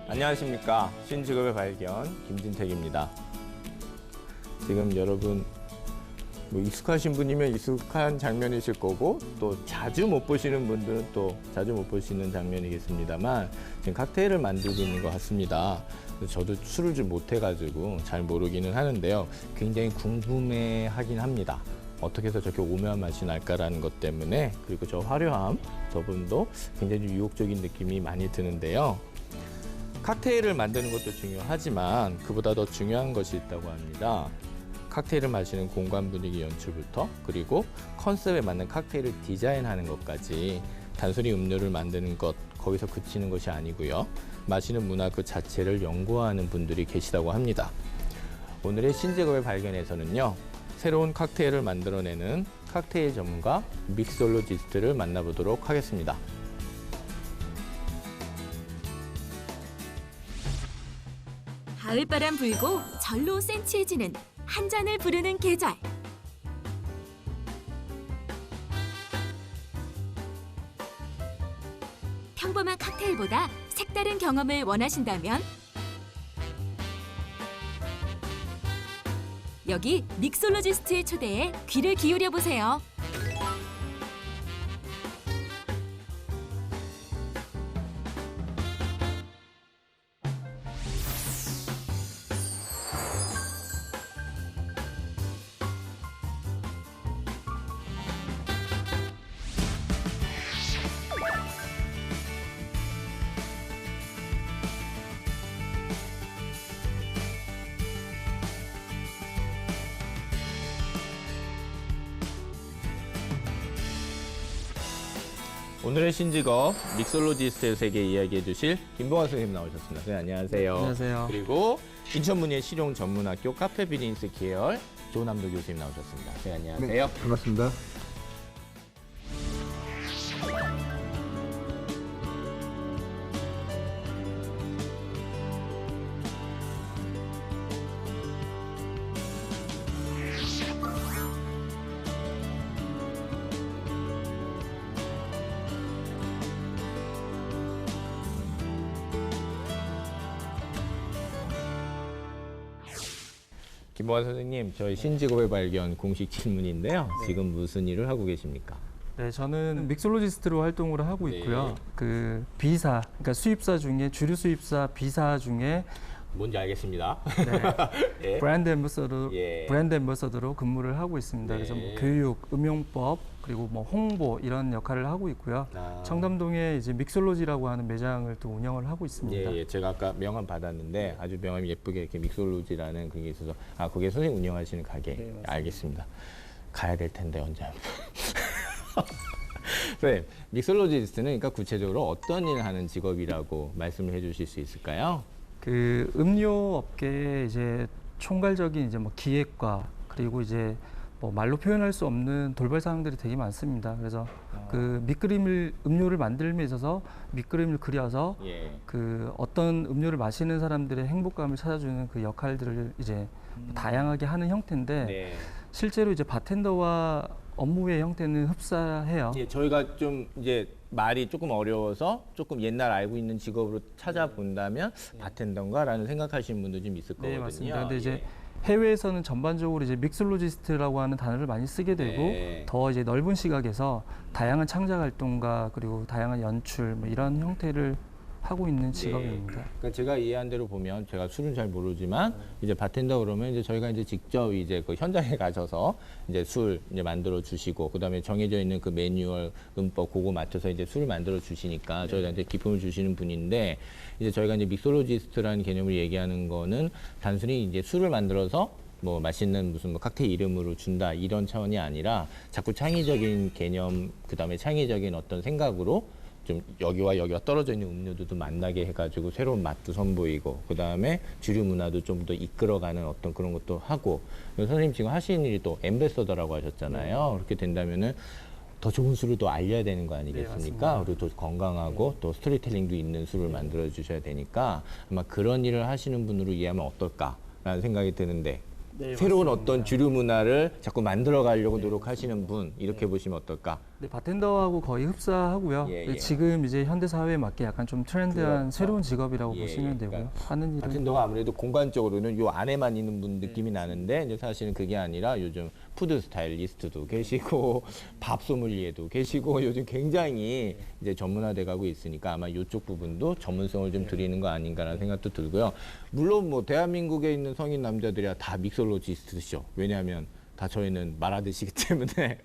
안녕하십니까. 신직업의 발견 김진택입니다. 지금 여러분 익숙하신 분이면 익숙한 장면이실 거고 또 자주 못 보시는 분들은 또 자주 못 보시는 장면이겠습니다만 지금 칵테일을 만들고 있는 것 같습니다. 저도 술을 좀 못해가지고 잘 모르기는 하는데요. 굉장히 궁금해하긴 합니다. 어떻게 해서 저렇게 오묘한 맛이 날까라는 것 때문에, 그리고 저 화려함, 저분도 굉장히 유혹적인 느낌이 많이 드는데요. 칵테일을 만드는 것도 중요하지만 그보다 더 중요한 것이 있다고 합니다. 칵테일을 마시는 공간 분위기 연출부터, 그리고 컨셉에 맞는 칵테일을 디자인하는 것까지 단순히 음료를 만드는 것, 거기서 그치는 것이 아니고요. 마시는 문화 그 자체를 연구하는 분들이 계시다고 합니다. 오늘의 신직업의 발견에서는요, 새로운 칵테일을 만들어내는 칵테일 전문가 믹솔로지스트를 만나보도록 하겠습니다. 가을바람 불고 절로 센치해지는 한 잔을 부르는 계절. 평범한 칵테일보다 색다른 경험을 원하신다면 여기 믹솔로지스트의 초대에 귀를 기울여 보세요. 오늘의 신직업 믹솔로지스트의 세계 이야기해 주실 김봉환 선생님 나오셨습니다. 네, 안녕하세요. 안녕하세요. 그리고 인천문예 실용 전문학교 카페 비즈니스 계열 조남도 교수님 나오셨습니다. 네, 안녕하세요. 네, 반갑습니다. 김봉환 선생님, 저희 신직업의 발견 공식 질문인데요. 지금 무슨 일을 하고 계십니까? 네, 저는 믹솔로지스트로 활동을 하고 있고요. 네. 그 B사, 그러니까 수입사 중에 주류 수입사 B사 중에 뭔지 알겠습니다. 네, 예. 브랜드 앰버서더, 예. 브랜드 앰버서더로 근무를 하고 있습니다. 네. 그래서 뭐 교육, 음용법, 그리고 뭐 홍보 이런 역할을 하고 있고요. 아. 청담동에 이제 믹솔로지라고 하는 매장을 또 운영을 하고 있습니다. 예, 예, 제가 아까 명함 받았는데 아주 명함이 예쁘게 이렇게 믹솔로지라는 그게 있어서, 아, 거기에 선생님 운영하시는 가게. 네, 맞습니다. 알겠습니다. 가야 될 텐데 언제. 네, 믹솔로지스트는 그러니까 구체적으로 어떤 일을 하는 직업이라고 말씀을 해주실 수 있을까요? 그 음료 업계의 이제 총괄적인 이제 뭐 기획과, 그리고 이제 뭐 말로 표현할 수 없는 돌발 사항들이 되게 많습니다. 그래서 그 밑그림을, 음료를 만들면서 있어서 밑그림을 그려서 예. 그 어떤 음료를 마시는 사람들의 행복감을 찾아주는 그 역할들을 이제 다양하게 하는 형태인데, 네. 실제로 이제 바텐더와 업무의 형태는 흡사해요. 예, 저희가 좀 이제 말이 조금 어려워서 조금 옛날 알고 있는 직업으로 찾아본다면 바텐더인가라는 생각하시는 분도 좀 있을 거거든요. 네, 맞습니다. 근데 이제 예. 해외에서는 전반적으로 이제 믹솔로지스트라고 하는 단어를 많이 쓰게 되고, 네. 더 이제 넓은 시각에서 다양한 창작 활동과 그리고 다양한 연출 뭐 이런 형태를 하고 있는 직업입니다. 그러니까 제가 이해한 대로 보면, 제가 술은 잘 모르지만 이제 바텐더 그러면 이제 저희가 이제 직접 이제 그 현장에 가셔서 이제 술 이제 만들어 주시고, 그다음에 정해져 있는 그 매뉴얼 음법 그거 맞춰서 이제 술을 만들어 주시니까 저희한테 기품을 주시는 분인데, 이제 저희가 이제 믹솔로지스트라는 개념을 얘기하는 거는 단순히 이제 술을 만들어서 뭐 맛있는 무슨 뭐 칵테일 이름으로 준다 이런 차원이 아니라 자꾸 창의적인 개념, 그다음에 창의적인 어떤 생각으로 좀 여기와 여기가 떨어져 있는 음료들도 만나게 해가지고 새로운 맛도 선보이고, 그 다음에 주류 문화도 좀 더 이끌어가는 어떤 그런 것도 하고. 선생님 지금 하시는 일이 또 앰베서더라고 하셨잖아요. 그렇게 된다면은 더 좋은 술을 또 알려야 되는 거 아니겠습니까? 네, 그리고 또 건강하고 또 스토리텔링도 있는 술을 만들어 주셔야 되니까 아마 그런 일을 하시는 분으로 이해하면 어떨까라는 생각이 드는데, 네, 새로운 맞습니다. 어떤 주류 문화를 자꾸 만들어 가려고 노력하시는 분, 이렇게 보시면 어떨까? 네, 바텐더하고 거의 흡사하고요. 예, 예. 지금 이제 현대 사회에 맞게 약간 좀 트렌드한 그렇죠. 새로운 직업이라고 예, 보시면 되고요. 그러니까 하는 일은 바텐더가 아무래도 공간적으로는 요 안에만 있는 분 느낌이 네. 나는데 이제 사실은 그게 아니라 요즘 푸드 스타일리스트도 계시고 밥 소믈리에도 계시고 요즘 굉장히 이제 전문화돼 가고 있으니까 아마 이쪽 부분도 전문성을 좀 드리는 거 아닌가라는 생각도 들고요. 물론 뭐 대한민국에 있는 성인 남자들이야 다 믹솔로지스트죠. 왜냐하면 다 저희는 말하듯이기 때문에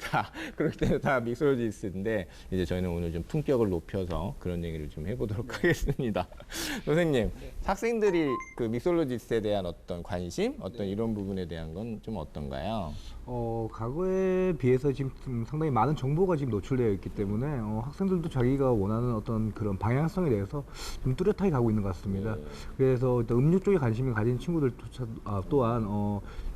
다 그렇기 때문에 다 믹솔로지스트인데 이제 저희는 오늘 좀 품격을 높여서 그런 얘기를 좀 해보도록 하겠습니다. 선생님, 학생들이 그 믹솔로지스트에 대한 어떤 관심, 어떤 이런 부분에 대한 건 좀 어떤가요? 과거에 비해서 지금 좀 상당히 많은 정보가 지금 노출되어 있기 때문에 학생들도 자기가 원하는 어떤 그런 방향성에 대해서 좀 뚜렷하게 가고 있는 것 같습니다. 그래서 일단 음료 쪽에 관심을 가진 친구들 또한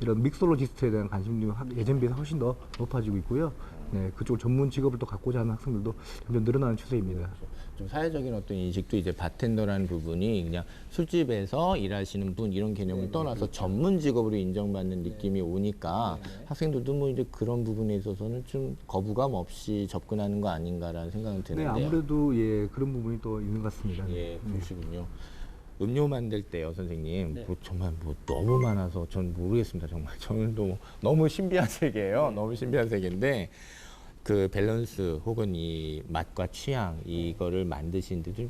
이런 믹솔로지스트에 대한 관심이 예전 비해서 훨씬 더 높아지고 있고요. 네, 그쪽 전문 직업을 또 갖고자 하는 학생들도 점점 늘어나는 추세입니다. 좀 사회적인 어떤 인식도 이제 바텐더라는 부분이 그냥 술집에서 일하시는 분 이런 개념을 떠나서 전문 직업으로 인정받는 느낌이 오니까 학생들도 뭐 이제 그런 부분에 있어서는 좀 거부감 없이 접근하는 거 아닌가라는 생각은 네, 드는데요. 아무래도 예 그런 부분이 또 있는 것 같습니다. 예, 그러시군요. 음료 만들 때요, 선생님. 뭐 정말 뭐 너무 많아서 전 모르겠습니다. 정말 저는 너무 신비한 세계예요. 너무 신비한 세계인데 그 밸런스 혹은 이 맛과 취향 이거를 만드시는데 좀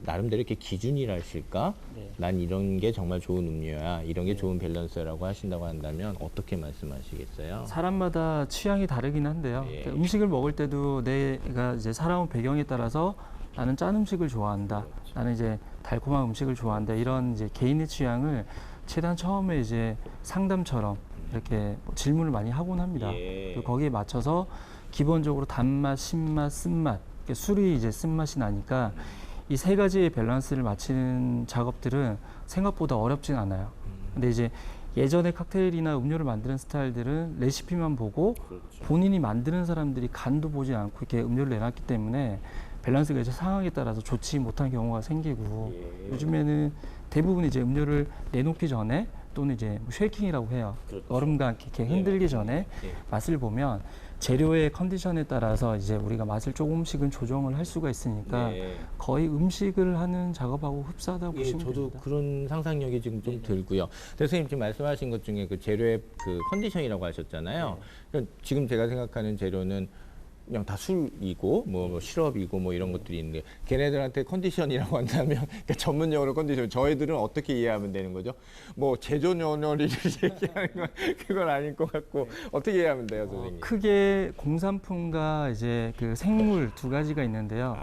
나름대로 이렇게 기준이라실까? 난 이런 게 정말 좋은 음료야, 이런 게 좋은 밸런스라고 하신다고 한다면 어떻게 말씀하시겠어요? 사람마다 취향이 다르긴 한데요. 예. 그러니까 음식을 먹을 때도 내가 이제 살아온 배경에 따라서 나는 짠 음식을 좋아한다. 나는 이제 달콤한 음식을 좋아한다. 이런 이제 개인의 취향을 최대한 처음에 이제 상담처럼 이렇게 뭐 질문을 많이 하곤 합니다. 예. 그리고 거기에 맞춰서 기본적으로 단맛, 신맛, 쓴맛, 이렇게 술이 이제 쓴맛이 나니까 이 세 가지의 밸런스를 맞추는 작업들은 생각보다 어렵진 않아요. 근데 이제 예전에 칵테일이나 음료를 만드는 스타일들은 레시피만 보고 본인이 만드는 사람들이 간도 보지 않고 이렇게 음료를 내놨기 때문에 밸런스가 이제 상황에 따라서 좋지 못한 경우가 생기고 요즘에는 대부분 이제 음료를 내놓기 전에 또는 이제 뭐 쉐이킹이라고 해요. 얼음과 함께 이렇게 흔들기 전에 맛을 보면 재료의 컨디션에 따라서 이제 우리가 맛을 조금씩은 조정을 할 수가 있으니까 거의 음식을 하는 작업하고 흡사하다고 예, 보시면 저도 됩니다. 그런 상상력이 지금 좀 들고요. 선생님 지금 말씀하신 것 중에 그 재료의 그 컨디션이라고 하셨잖아요. 그러니까 지금 제가 생각하는 재료는 그냥 다 술이고 뭐 시럽이고 뭐 이런 것들이 있는데 걔네들한테 컨디션이라고 한다면 그러니까 전문용어로 컨디션 저희들은 어떻게 이해하면 되는 거죠? 뭐 제조연료를 얘기하는 건 그건 아닐 것 같고 어떻게 이해하면 돼요, 선생님? 크게 공산품과 이제 그 생물 두 가지가 있는데요.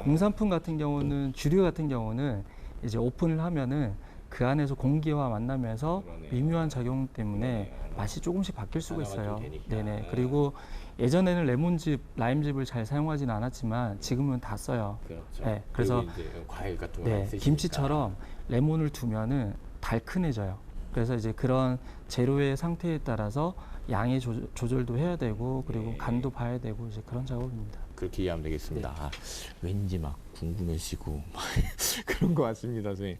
공산품 같은 경우는 주류 같은 경우는 이제 오픈을 하면은 그 안에서 공기와 만나면서 그러네요. 미묘한 작용 때문에 맛이 조금씩 바뀔 수가 변화가 좀 있어요. 되니까. 네네. 그리고 예전에는 레몬즙, 라임즙을 잘 사용하지는 않았지만 지금은 다 써요. 그렇죠. 네, 그래서 그리고 이제 과일 같은 거 네, 쓰시니까. 김치처럼 레몬을 두면은 달큰해져요. 그래서 이제 그런 재료의 상태에 따라서 양의 조절도 해야 되고 그리고 간도 봐야 되고 이제 그런 작업입니다. 그렇게 이해하면 되겠습니다. 아, 왠지 막 궁금해지고 막 그런 것 같습니다, 선생님.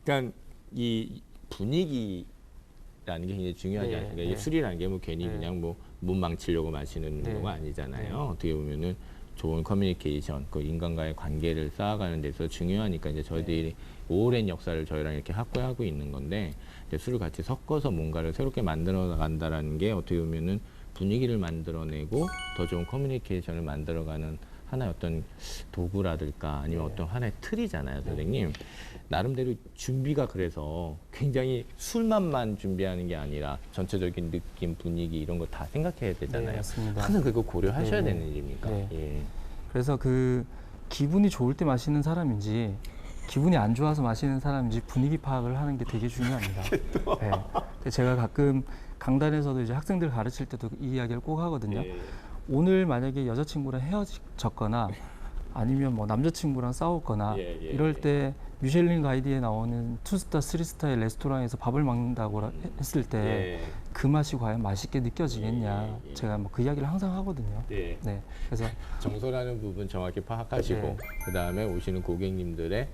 그러니까 이 분위기라는 게 굉장히 중요하지 네, 않습니까? 네. 이게 술이라는 게 뭐 괜히 네. 그냥 뭐 몸 망치려고 마시는 네. 거가 아니잖아요. 네. 어떻게 보면은 좋은 커뮤니케이션, 그 인간과의 관계를 쌓아가는 데서 중요하니까 이제 저희들이 오랜 역사를 저희랑 이렇게 확보하고 있는 건데 이제 술을 같이 섞어서 뭔가를 새롭게 만들어 나간다라는 게 어떻게 보면은 분위기를 만들어내고 더 좋은 커뮤니케이션을 만들어가는 하나의 어떤 도구라든가 아니면 어떤 하나의 틀이잖아요, 선생님. 나름대로 준비가 그래서 굉장히 술맛만 준비하는 게 아니라 전체적인 느낌, 분위기 이런 거 다 생각해야 되잖아요. 네, 맞습니다. 항상 그거 고려하셔야 네, 되는 일입니까? 네. 예. 그래서 그 기분이 좋을 때 마시는 사람인지 기분이 안 좋아서 마시는 사람인지 분위기 파악을 하는 게 되게 중요합니다. 네. 제가 가끔 강단에서도 이제 학생들 가르칠 때도 이 이야기를 꼭 하거든요. 예. 오늘 만약에 여자친구랑 헤어졌거나 아니면 뭐 남자친구랑 싸웠거나 예, 예, 이럴 예. 때 미슐린 가이드에 나오는 2스타, 3스타의 레스토랑에서 밥을 먹는다고 했을 때 그 예. 맛이 과연 맛있게 느껴지겠냐. 예, 예. 제가 뭐 그 이야기를 항상 하거든요. 예. 네. 그래서 정서라는 부분 정확히 파악하시고 네. 그 다음에 오시는 고객님들의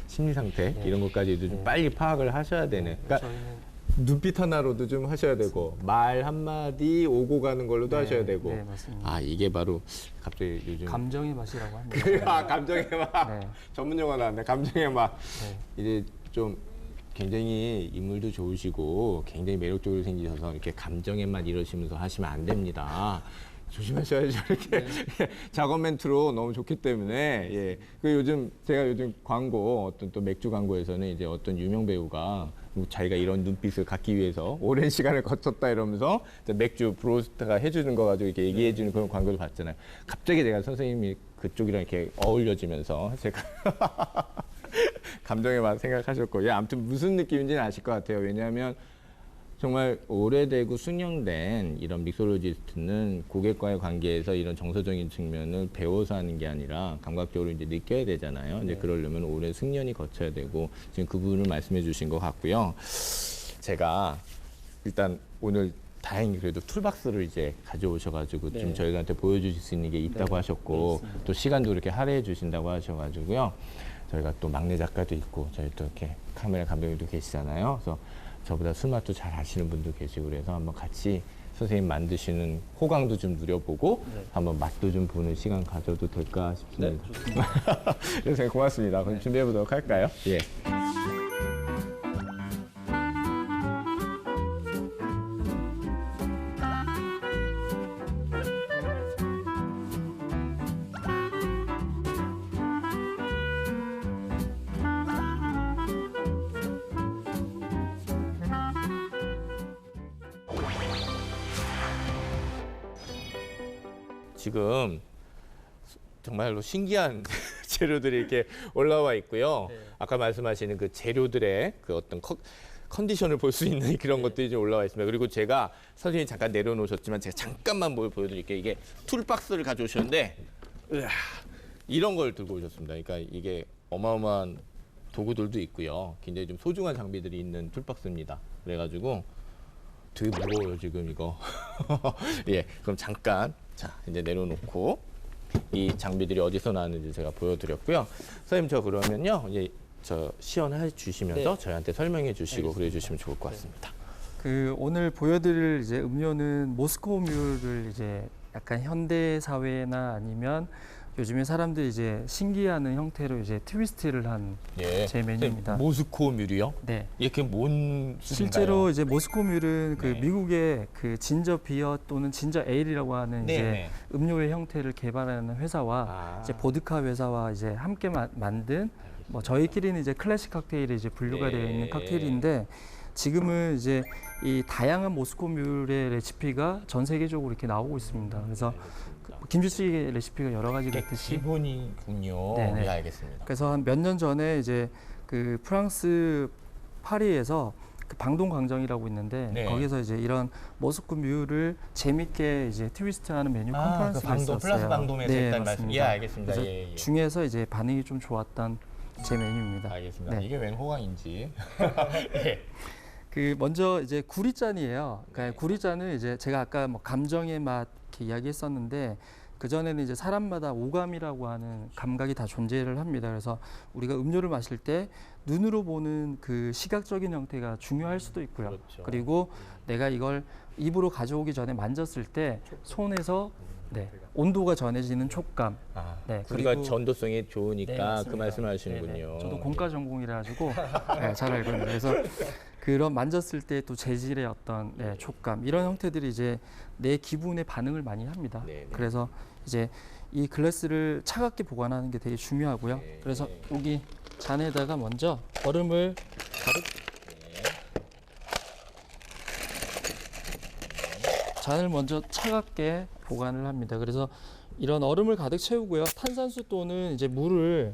심리 상태 네. 이런 것까지도 좀 네. 빨리 파악을 하셔야 되는. 그러니까 저희는 눈빛 하나로도 좀 하셔야 되고 말 한마디 오고 가는 걸로도 하셔야 되고. 네, 맞습니다. 아 이게 바로 갑자기 요즘 감정의 맛이라고 합니다. 아, 감정의 맛. 네. 전문 용어 나왔네. 감정의 맛. 네. 이제 좀 굉장히 인물도 좋으시고 굉장히 매력적으로 생기셔서 이렇게 감정의 맛 이러시면서 하시면 안 됩니다. 조심하셔야죠. 이렇게 작업 멘트로 너무 좋기 때문에. 예. 제가 요즘 광고 어떤 또 맥주 광고에서는 이제 어떤 유명 배우가 자기가 이런 눈빛을 갖기 위해서 오랜 시간을 거쳤다 이러면서 이제 맥주 브로스트가 해주는 거 가지고 이렇게 얘기해주는 그런 광고를 봤잖아요. 갑자기 제가 선생님이 그쪽이랑 이렇게 어울려지면서 제가 감정의 맛 생각하셨고, 예, 아무튼 무슨 느낌인지는 아실 것 같아요. 왜냐하면 정말 오래되고 숙련된 이런 믹솔로지스트는 고객과의 관계에서 이런 정서적인 측면을 배워서 하는 게 아니라 감각적으로 이제 느껴야 되잖아요. 이제 그러려면 오랜 숙련이 거쳐야 되고 지금 그 부분을 말씀해 주신 것 같고요. 제가 일단 오늘 다행히 그래도 툴박스를 이제 가져오셔가지고 네. 지금 저희한테 보여주실 수 있는 게 있다고 하셨고 또 시간도 이렇게 할애해 주신다고 하셔가지고요. 저희가 또 막내 작가도 있고 저희 또 이렇게 카메라 감독님도 계시잖아요. 그래서 저보다 술 맛도 잘 아시는 분도 계시고 그래서 한번 같이 선생님 만드시는 호강도 좀 누려보고 한번 맛도 좀 보는 시간 가져도 될까 싶습니다. 선생님 고맙습니다. 그럼 준비해 보도록 할까요? 예. 지금 정말로 신기한 재료들이 이렇게 올라와 있고요. 아까 말씀하시는 그 재료들의 그 어떤 컨디션을 볼 수 있는 그런 것들이 좀 올라와 있습니다. 그리고 제가 선생님이 잠깐 내려놓으셨지만 제가 잠깐만 보여드릴게요. 이게 툴박스를 가져오셨는데 이런 걸 들고 오셨습니다. 그러니까 이게 어마어마한 도구들도 있고요. 굉장히 좀 소중한 장비들이 있는 툴박스입니다. 그래가지고 되게 무거워요 지금 이거. 예, 그럼 잠깐 자 이제 내려놓고 이 장비들이 어디서 나왔는지 제가 보여드렸고요. 선생님 저 그러면요 이제 저 시연해 주시면서 저희한테 설명해 주시고 그래 주시면 좋을 것 같습니다. 그 오늘 보여드릴 이제 음료는 모스코 뮬을 이제 약간 현대 사회나 아니면 요즘에 사람들이 이제 신기해하는 형태로 이제 트위스트를 한 예, 제 메뉴입니다. 모스코 뮬이요? 네. 이게 뭔 술인가요? 실제로 이제 모스코 뮬은 그 네. 미국의 그 진저 비어 또는 진저 에일이라고 하는 네, 이제 네. 음료의 형태를 개발하는 회사와 아. 이제 보드카 회사와 이제 함께 만든 뭐 저희끼리는 이제 클래식 칵테일이 이제 분류가 네. 되어 있는 칵테일인데 지금은 이제 이 다양한 모스코 뮬의 레시피가 전 세계적으로 이렇게 나오고 있습니다. 그래서 김치찌개 레시피가 여러 가지가 있듯이 기본이군요. 네네. 예, 알겠습니다. 그래서 한 몇 년 전에 이제 그 프랑스 파리에서 그 방동 광장이라고 있는데 네. 거기서 이제 이런 모스코 뮤를 재밌게 이제 트위스트하는 메뉴 그 컨퍼런스가 방도 있었어요. 플러스 방돔에서 네, 했다는 말씀. 예, 맞습니다. 알겠습니다. 그래서 예, 예. 중에서 이제 반응이 좀 좋았던 제 메뉴입니다. 알겠습니다. 네. 이게 웬 호강인지. 예. 그 먼저 이제 구리짠이에요. 네. 그러니까 구리짠은 이제 제가 아까 뭐 감정의 맛 이렇게 이야기했었는데 그 전에는 이제 사람마다 오감이라고 하는 감각이 다 존재를 합니다. 그래서 우리가 음료를 마실 때 눈으로 보는 그 시각적인 형태가 중요할 수도 있고요. 그렇죠. 그리고 내가 이걸 입으로 가져오기 전에 만졌을 때 손에서 네, 온도가 전해지는 촉감. 아, 네, 우리가 그리고- 전도성이 좋으니까 그 맞습니다. 말씀을 하시는군요. 네네. 저도 공과 전공이라 가지고 네, 잘 알고 있는데 그래서 그런 만졌을 때 또 재질의 어떤 네, 촉감 이런 형태들이 이제 내 기분에 반응을 많이 합니다. 네네. 그래서 이제 이 글래스를 차갑게 보관하는 게 되게 중요하고요. 네. 그래서 여기 잔에다가 먼저 얼음을 가득 잔을 먼저 차갑게 보관을 합니다. 그래서 이런 얼음을 가득 채우고요. 탄산수 또는 이제 물을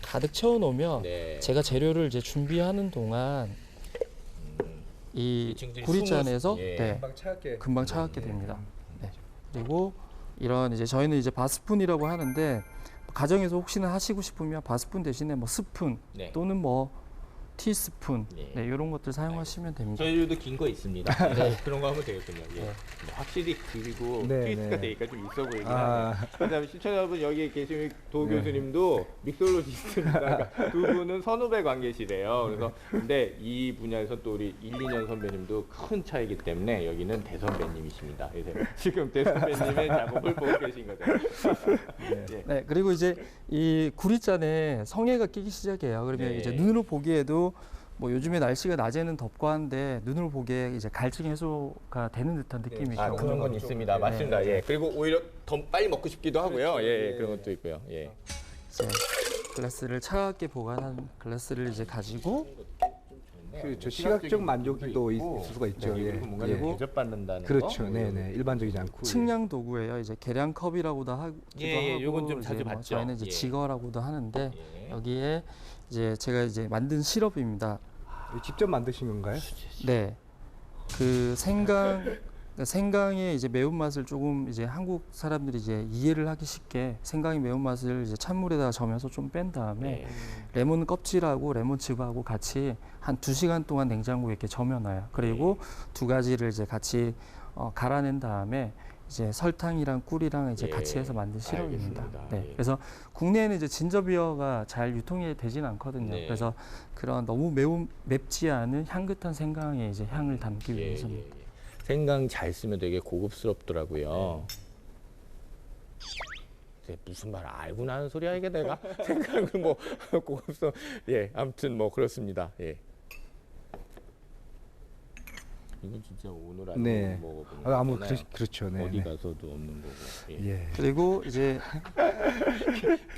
가득 채워 놓으면 네. 제가 재료를 이제 준비하는 동안 이 지금 구리잔에서 예. 네, 차갑게 금방 차갑게 됩니다. 네. 그리고 이런 이제 저희는 이제 바스푼이라고 하는데 가정에서 혹시나 하시고 싶으면 바스푼 대신에 뭐 스푼 네. 또는 뭐 티스푼, 예. 네, 이런 것들 사용하시면 됩니다. 저희도 긴 거 있습니다. 네. 그런 거 하면 되겠군요. 예. 네. 뭐 확실히 길고 네, 트위스트가 네. 되니까 좀 있어 보이긴 아. 하네요. 그다음에 시청자분 여기 계신 도 네. 교수님도 믹솔로지스트입니다. 그러니까 두 분은 선후배 관계시래요. 그래서 근데 이 분야에서 또 우리 1, 2년 선배님도 큰 차이기 때문에 여기는 대선배님이십니다. 그래서 지금 대선배님의 작업을 보고 계신 거죠. 예. 네, 그리고 이제 이 구리잔에 성에가 끼기 시작해요. 그러면 네. 이제 눈으로 보기에도 뭐 요즘에 날씨가 낮에는 덥고 한데 눈으로 보기에 이제 갈증 해소가 되는 듯한 느낌이 아, 그런 건 있습니다. 맞습니다. 예. 그리고 오히려 더 빨리 먹고 싶기도 하고요. 그렇죠. 예, 예. 그런 것도 있고요. 예. 이제 글라스를 차갑게 보관한 글라스를 이제 가지고 그렇죠. 시각적 만족이 또 있을 수가 있죠. 네, 예. 그리고 뭔가 예. 대접받는다는 그렇죠. 거. 네네. 일반적이지 않고. 측량 도구예요. 이제 계량컵이라고도 하기도 예, 하고, 요건 좀 이제 자주 뭐 봤죠. 저희는 이제 예. 지거라고도 하는데 예. 여기에 이제 제가 이제 만든 시럽입니다. 직접 만드신 건가요? 네, 그 생강의 이제 매운맛을 조금 이제 한국 사람들이 이제 이해를 하기 쉽게 생강의 매운맛을 이제 찬물에다가 저면서 좀 뺀 다음에 예. 레몬 껍질하고 레몬 즙하고 같이 한 2시간 동안 냉장고에 이렇게 저며놔요. 그리고 두 가지를 이제 같이 갈아낸 다음에 이제 설탕이랑 꿀이랑 이제 예, 같이 해서 만든 시럽입니다. 알겠습니다. 네, 예. 그래서 국내에는 이제 진저비어가 잘 유통이 되지는 않거든요. 네. 그래서 그런 너무 맵지 않은 향긋한 생강의 이제 향을 담기 위해서입니다. 생강 잘 쓰면 되게 고급스럽더라고요. 네, 무슨 말 알고 나는 소리야 이게 내가 생각을 뭐 고급스러. 예, 아무튼 뭐 그렇습니다. 예. 이건 진짜 오늘 아니고 네. 먹어보는 아무 거잖아요. 그렇죠. 네. 어디 네. 가서도 없는 거고. 예. 예. 그리고 이제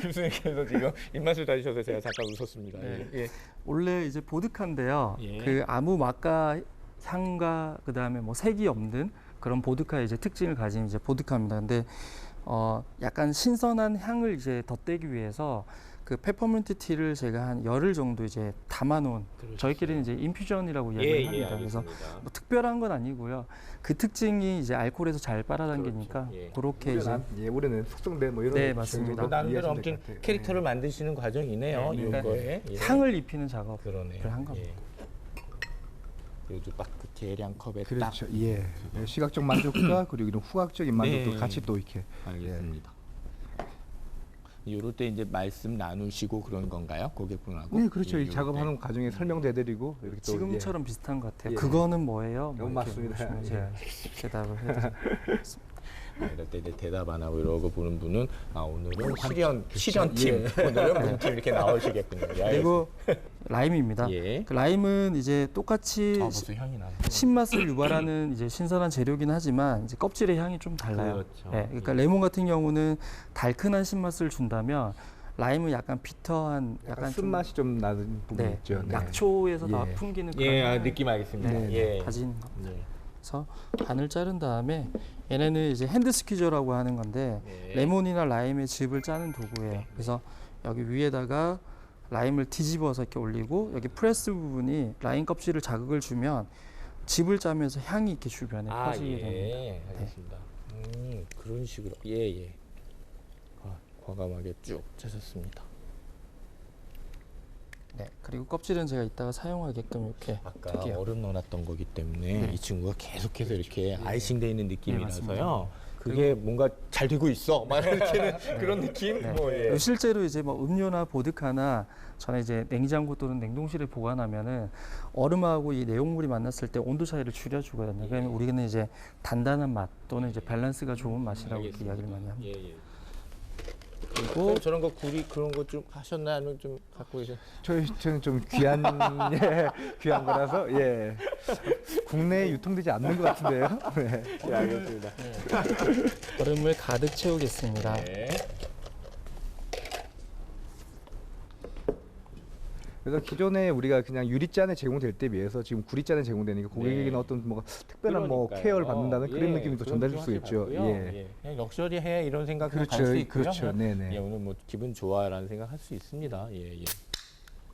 교수님께서 지금 입맛을 다지셔서 제가 잠깐 웃었습니다. 네. 예. 원래 이제 보드카인데요. 예. 그 아무 맛과 향과 그다음에 뭐 색이 없는 그런 보드카의 이제 특징을 가진 이제 보드카입니다. 근데 약간 신선한 향을 이제 덧대기 위해서 그 페퍼민트 티를 제가 한 열흘 정도 이제 담아놓은 저희끼리는 이제 인퓨전이라고 이야기를 합니다. 그래서 뭐 특별한 건 아니고요. 그 특징이 이제 알코올에서 잘 빨아당기니까 그렇죠. 예. 그렇게 이제 올해는 속성된 뭐 이런 네, 거 맞습니다. 정도로 나름대로 이해하시면 아무튼 될것 같아요. 캐릭터를 만드시는 과정이네요. 네, 이런 그러니까 거에. 예. 향을 입히는 작업을 그러네요. 한 겁니다. 요즘 딱그 계량컵에 그렇죠. 딱. 예. 시각적 만족과 그리고 이런 후각적인 만족도 네. 같이 또 이렇게. 알겠습니다. 이럴 때 이제 말씀 나누시고 그런 건가요, 고객분하고? 네, 그렇죠. 이 이럴 작업하는 과정에 설명해드리고 이렇게 또 지금처럼 비슷한 것 같아요. 예. 그거는 뭐예요? 네, 뭐 이렇게 맞습니다. 물으시면 제가 대답을 해드립니다. 이럴 때 이제 대답 안 하고 이러고 보는 분은 오늘은 실현팀, 오늘은 문팀 이렇게 나오시겠군요. 예, 그리고 라임입니다. 예. 그 라임은 이제 똑같이 벌써 향이 나네. 신맛을 유발하는 이제 신선한 재료긴 하지만 이제 껍질의 향이 좀 달라요. 그렇죠. 예, 그러니까 레몬 같은 경우는 달큰한 신맛을 준다면 라임은 약간 비터한 약간 좀 쓴맛이 좀 나는 부분이 네, 있죠. 네. 약초에서 다 예. 풍기는 그런 예, 향을 느낌 알겠습니다. 네, 예. 가진 겁니다. 예. 그래서 반을 자른 다음에 얘네는 이제 핸드 스퀴저라고 하는 건데 네. 레몬이나 라임의 즙을 짜는 도구예요. 그래서 여기 위에다가 라임을 뒤집어서 이렇게 올리고 여기 프레스 부분이 라임 껍질을 자극을 주면 즙을 짜면서 향이 이렇게 주변에 퍼지게 됩니다. 예, 알겠습니다. 그런 식으로. 예. 과감하게 쭉 짜셨습니다. 네, 그리고 껍질은 제가 이따가 사용하게끔 이렇게 아까 할게요. 얼음 넣어놨던 거기 때문에 네. 이 친구가 계속해서 이렇게 아이싱돼 있는 느낌이라서요. 맞습니다. 그게 뭔가 잘 되고 있어. 막 이렇게는 그런 느낌. 네. 뭐 예. 그리고 실제로 이제 뭐 음료나 보드카나 전에 이제 냉장고 또는 냉동실에 보관하면은 얼음하고 이 내용물이 만났을 때 온도 차이를 줄여주거든요. 그러면 우리는 이제 단단한 맛 또는 이제 밸런스가 좋은 맛이라고 이렇게 이야기를 많이 합니다. 예. 그리고 그럼 저런 거 구리 그런 거 좀 하셨나요? 아니면 좀 갖고 계셨? 저는 좀 귀한 귀한 거라서 예. 국내에 유통되지 않는 것 같은데요. 네. 예, 알겠습니다. 얼음을 가득 채우겠습니다. 네. 그래서 기존에 우리가 그냥 유리잔에 제공될 때 비해서 지금 구리잔에 제공되니까 고객에게는 네. 어떤 뭐 특별한 뭐 그러니까요. 케어를 받는다는 예, 그런 느낌이 또 그런 전달될 좀 수 있죠. 하지 말고요. 그냥 럭셔리해 이런 생각도 그렇죠, 갈 수 있고요. 그렇죠. 그냥, 네네. 예, 오늘 뭐 기분 좋아라는 생각 할 수 있습니다. 예.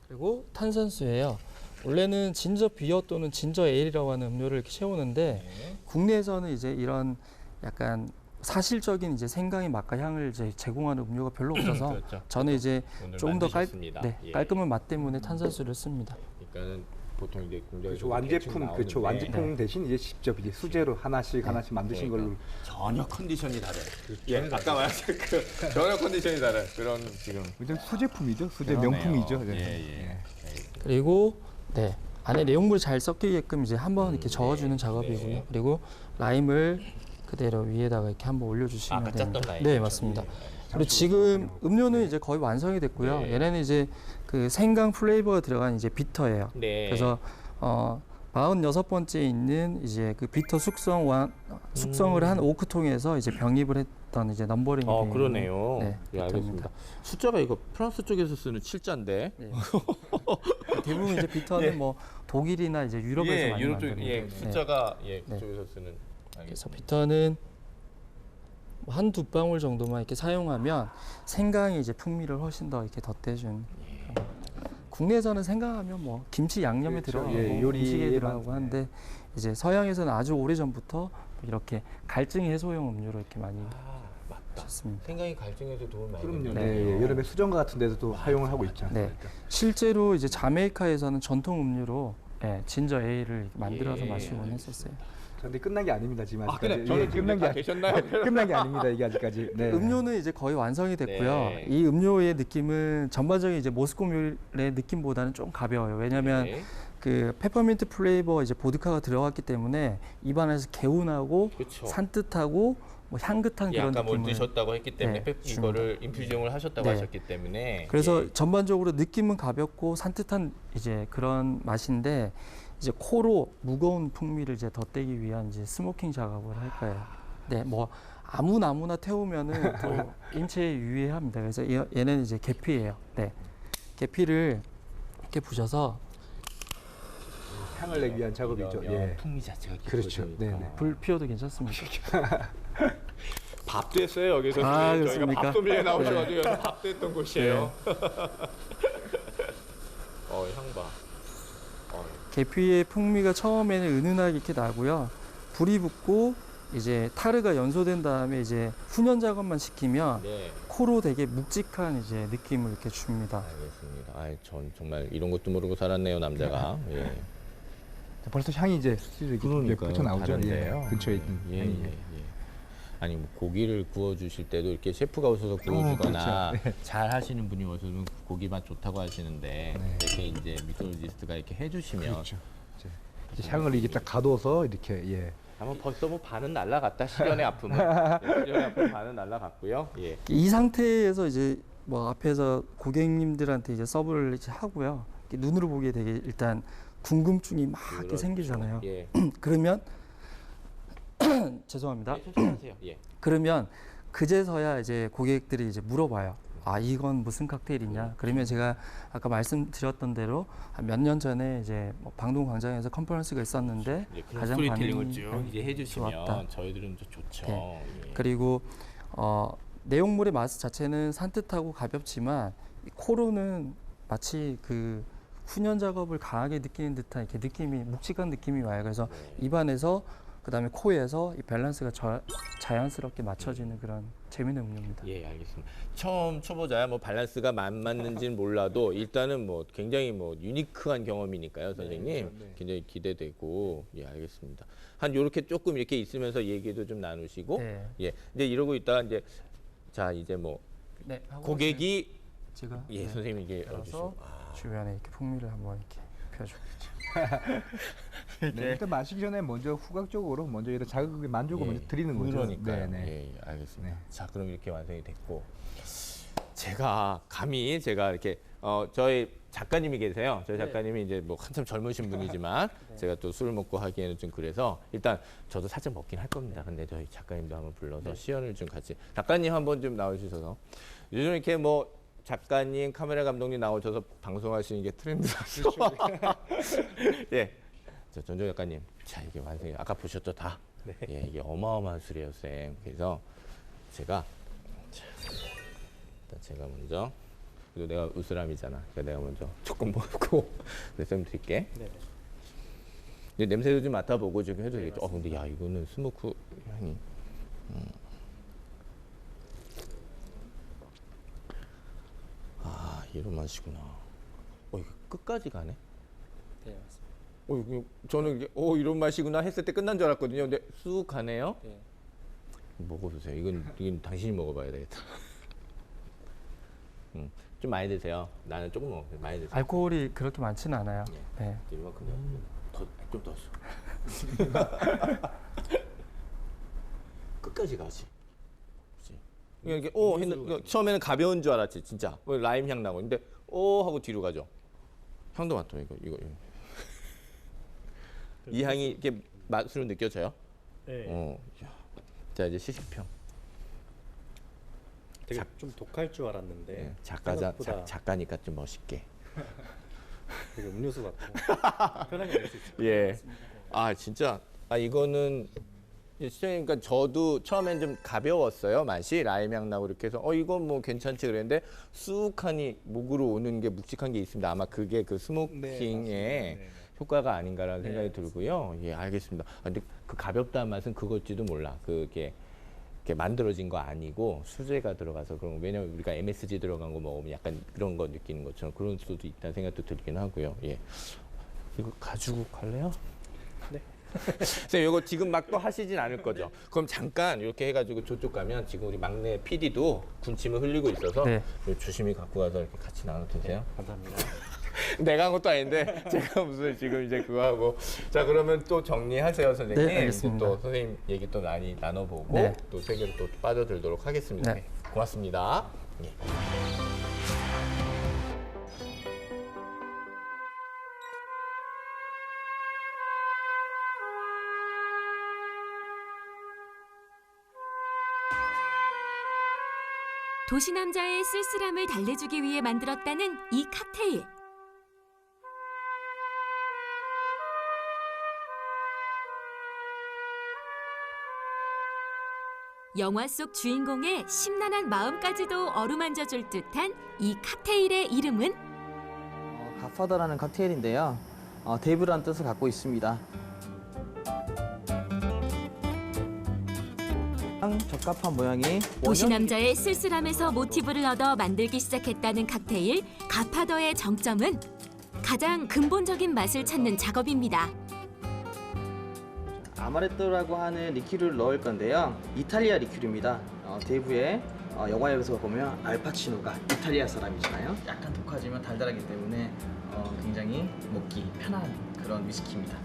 그리고 탄산수예요. 원래는 진저 비어 또는 진저 에일이라고 하는 음료를 이렇게 채우는데 네. 국내에서는 이제 이런 약간 사실적인 이제 생강의 맛과 향을 이제 제공하는 음료가 별로 없어서 그렇죠. 저는 이제 오늘 조금 더 만드셨습니다. 예. 깔끔한 맛 때문에 탄산수를 씁니다. 보니까는 보통 이제 공장에서 그렇죠. 완제품 그렇죠. 완제품 대신 이제 직접 이제 수제로 하나씩 만드신 걸로 전혀 컨디션이 다른. 예, 아까 말했던 그 전혀 컨디션이 다른 그런 지금. 완전 수제품이죠. 수제 그러네요. 명품이죠. 예, 네. 예. 그리고 네 안에 내용물이 잘 섞이게끔 이제 한번 이렇게 저어주는 작업이고요. 네. 그리고 라임을 그대로 위에다가 이렇게 한번 올려주시면 아까 됩니다. 짰던 라임. 네 맞습니다. 그리고 지금 음료는 이제 거의 완성이 됐고요. 네. 얘네는 이제 그 생강 플레이버가 들어간 이제 비터예요. 네. 그래서 46번째 있는 이제 그 비터 숙성을 한 오크통에서 이제 병입을 했던 이제 넘버링이 되는 그러네요. 네, 예, 알겠습니다. 숫자가 이거 프랑스 쪽에서 쓰는 7자인데. 네. 대부분 이제 비터는 예. 뭐 독일이나 이제 유럽에서 많이 유럽 쪽 만드는 예, 네. 숫자가 예, 네. 그쪽에서 쓰는. 그래서 알겠습니다. 비터는 한두 방울 정도만 이렇게 사용하면 생강이 이제 풍미를 훨씬 더 이렇게 덧대준. 국내에서는 생강하면 뭐 김치 양념에 그렇죠. 들어가고 예, 요리에 음식에 들어가고 많- 하는데 이제 서양에서는 아주 오래 전부터 이렇게 갈증 해소용 음료로 이렇게 많이 맞다. 썼습니다. 생강이 갈증에도 도움이 많이 그럼요. 된다고 네. 해요. 여름에 수정과 같은 데서도 사용을 하고 있죠. 네. 실제로 이제 자메이카에서는 전통 음료로 진저 에일을 만들어서 예, 마시곤 알겠습니다. 했었어요. 근데 끝난 게 아닙니다. 지금 아, 아직까지. 그래. 저는 지금 끝난 게 다 계셨나요? 끝난 게 아닙니다. 이게 아직까지. 네. 음료는 이제 거의 완성이 됐고요. 네. 이 음료의 느낌은 전반적인 이제 모스코 뮬의 느낌보다는 좀 가벼워요. 왜냐하면 네. 그 페퍼민트 플레이버 이제 보드카가 들어갔기 때문에 입안에서 개운하고 그렇죠. 산뜻하고 뭐 향긋한 예, 그런 아까 뭐 느낌을. 드셨다고 했기 때문에 네, 이거를 인퓨징을 하셨다고 네. 하셨기 때문에 그래서 예. 전반적으로 느낌은 가볍고 산뜻한 이제 그런 맛인데 이제 코로 무거운 풍미를 이제 덧대기 위한 이제 스모킹 작업을 할 거예요. 네, 뭐 아무나 태우면은 또 인체에 유해합니다. 그래서 얘는 이제 계피예요. 네, 계피를 이렇게 부셔서 향을 내기 위한 작업이죠. 이러면 예. 풍미 자체가 그렇죠. 깊어지니까. 네네. 불 피워도 괜찮습니다. 밥도 했어요 여기서. 아, 저희가 그렇습니까? 밥도 밀려 나오셔가지고 여기서 밥도 했던 곳이에요. 향봐. 계피의 풍미가 처음에는 은은하게 이렇게 나고요. 불이 붙고 이제 타르가 연소된 다음에 이제 훈연 작업만 시키면 네. 코로 되게 묵직한 이제 느낌을 이렇게 줍니다. 알겠습니다. 전 정말 이런 것도 모르고 살았네요 남자가. 예. 벌써 향이 이제 펼쳐나오죠. 다른데요. 예. 근처에 있는 예, 향이. 예, 예. 아니 뭐 고기를 구워 주실 때도 이렇게 셰프가 오셔서 구워주거나 그렇죠. 잘 하시는 분이 오셔서 고기 맛 좋다고 하시는데 네. 이렇게 이제 미크로지스트가 이렇게 해주시면 그렇죠. 이제 향을 이게 딱 가둬서 이렇게 예. 아마 벌써 뭐 반은 날라갔다 시련의 아픔은. 네, 시련의 아픔 반은 날라갔고요. 예. 이 상태에서 이제 뭐 앞에서 고객님들한테 이제 서브를 이제 하고요. 이렇게 눈으로 보기에 되게 일단 궁금증이 막 이렇게 그렇죠. 생기잖아요. 예. 그러면 죄송합니다. 네, 천천히 하세요. 예. 그러면 그제서야 이제 고객들이 이제 물어봐요. 아 이건 무슨 칵테일이냐? 그러면 제가 아까 말씀드렸던 대로 몇 년 전에 이제 뭐 방동 광장에서 컨퍼런스가 있었는데 이제 그런 가장 스토리텔링을 반응이 쭉 이제 해주시면 좋았다. 저희들은 좀 좋죠. 네. 예. 그리고 내용물의 맛 자체는 산뜻하고 가볍지만 이 코로는 마치 그 훈연 작업을 강하게 느끼는 듯한 이렇게 느낌이 묵직한 느낌이 와요. 그래서 네. 입안에서 그다음에 코에서 이 밸런스가 자연스럽게 맞춰지는 그런 재미있는 음료입니다. 예, 알겠습니다. 처음 초보자야 뭐 밸런스가 맞는지는 몰라도 일단은 뭐 굉장히 뭐 유니크한 경험이니까요, 선생님. 그렇죠. 네. 굉장히 기대되고 예, 알겠습니다. 한 요렇게 조금 이렇게 있으면서 얘기도 좀 나누시고 네. 예, 이제 이러고 있다가 이제 자 이제 뭐 네, 하고 고객이 제가 예, 네, 선생님이 이게 열어서 열어주시고 주변에 이렇게 풍미를 한번 이렇게 펴주고 네. 일단 마시기 전에 먼저 후각적으로 먼저 이런 자극의 만족을 먼저 드리는 거죠. 그러니까요. 네, 네. 예, 예, 알겠습니다. 네. 자, 그럼 이렇게 완성이 됐고 제가 감히 제가 이렇게 저희 작가님이 계세요. 저희 작가님이 이제 뭐 한참 젊으신 분이지만 제가 또 술을 먹고 하기에는 좀 그래서 일단 저도 살짝 먹긴 할 겁니다. 근데 저희 작가님도 한번 불러서 시연을 좀 같이 작가님 한번 좀 나와주셔서 요즘 이렇게 뭐 작가님, 카메라 감독님 나오셔서 방송하시는 게 트렌드라서 예. 저 전조 작가님, 자 이게 완성이 아까 보셨죠 다. 예, 이게 어마어마한 술이에요, 쌤. 그래서 제가 자, 일단 제가 먼저 그리고 내가 우스람이잖아. 그러니까 내가 먼저 조금 먹고 쌤 드릴게. 네. 냄새도 좀 맡아보고 좀 해도 되겠죠. 근데 야 이거는 스모크 향이. 아 이런 맛이구나. 이거 끝까지 가네. 네, 맞습니다. 저는 이게 이런 맛이구나 했을 때 끝난 줄 알았거든요. 근데 쑥 가네요. 네. 먹어보세요. 이건 당신이 먹어봐야 되겠다. 좀 많이 드세요. 나는 조금 먹어요. 많이 드세요. 알코올이 그렇게 많지는 않아요. 네. 이만큼요. 좀더 줘. 끝까지 가지. 그치? 이렇게 했는데 처음에는 가벼운 줄 알았지 진짜. 라임 향 나고. 근데 하고 뒤로 가죠. 향도 맡아 이거. 이 향이 이렇게 맛으로 느껴져요? 네. 자 이제 시식평. 되게 좀 독할 줄 알았는데 네, 생각보다 작가니까 좀 멋있게. 되게 음료수 같고 편하게 먹을 수 있어요. 예. 진짜. 이거는 시장님, 그러니까 저도 처음엔 좀 가벼웠어요 맛이 라임 향 나고 이렇게 해서 이거 뭐 괜찮지 그랬는데 쑥하니 목으로 오는 게 묵직한 게 있습니다. 아마 그게 그 스모킹의 네. 효과가 아닌가라는 네, 생각이 들고요. 예, 알겠습니다. 근데 그 가볍다는 맛은 그걸지도 몰라. 그게 이렇게 만들어진 거 아니고 수제가 들어가서 그런 거. 왜냐면 우리가 MSG 들어간 거 먹으면 약간 그런 거 느끼는 것처럼 그런 수도 있다는 생각도 들긴 하고요. 예. 이거 가지고 갈래요? 네. 선생님 이거 지금 막 또 하시진 않을 거죠? 그럼 잠깐 이렇게 해가지고 저쪽 가면 지금 우리 막내 PD도 군침을 흘리고 있어서 네. 조심히 갖고 가서 이렇게 같이 나눠 드세요. 감사합니다. 내가 한 것도 아닌데 제가 무슨 지금 이제 그거 하고. 자 그러면 또 정리하세요 선생님. 네, 알겠습니다. 또 선생님 얘기 또 많이 나눠보고 네. 또 세계로 또 빠져들도록 하겠습니다. 네. 고맙습니다. 예. 도시 남자의 쓸쓸함을 달래주기 위해 만들었다는 이 칵테일. 영화 속 주인공의 심란한 마음까지도 어루만져 줄 듯한 이 칵테일의 이름은 갓파더라는 칵테일인데요. 데이브라는 뜻을 갖고 있습니다. 적합한 모양이 도시 남자의 쓸쓸함에서 모티브를 얻어 만들기 시작했다는 칵테일 갓파더의 정점은 가장 근본적인 맛을 찾는 작업입니다. 아마레토라고 하는 리큐르를 넣을 건데요. 이탈리아 리큐르입니다. 데이브의 영화에서 보면 알파치노가 이탈리아 사람이잖아요. 약간 독하지만 달달하기 때문에 굉장히 먹기 편한 그런 위스키입니다.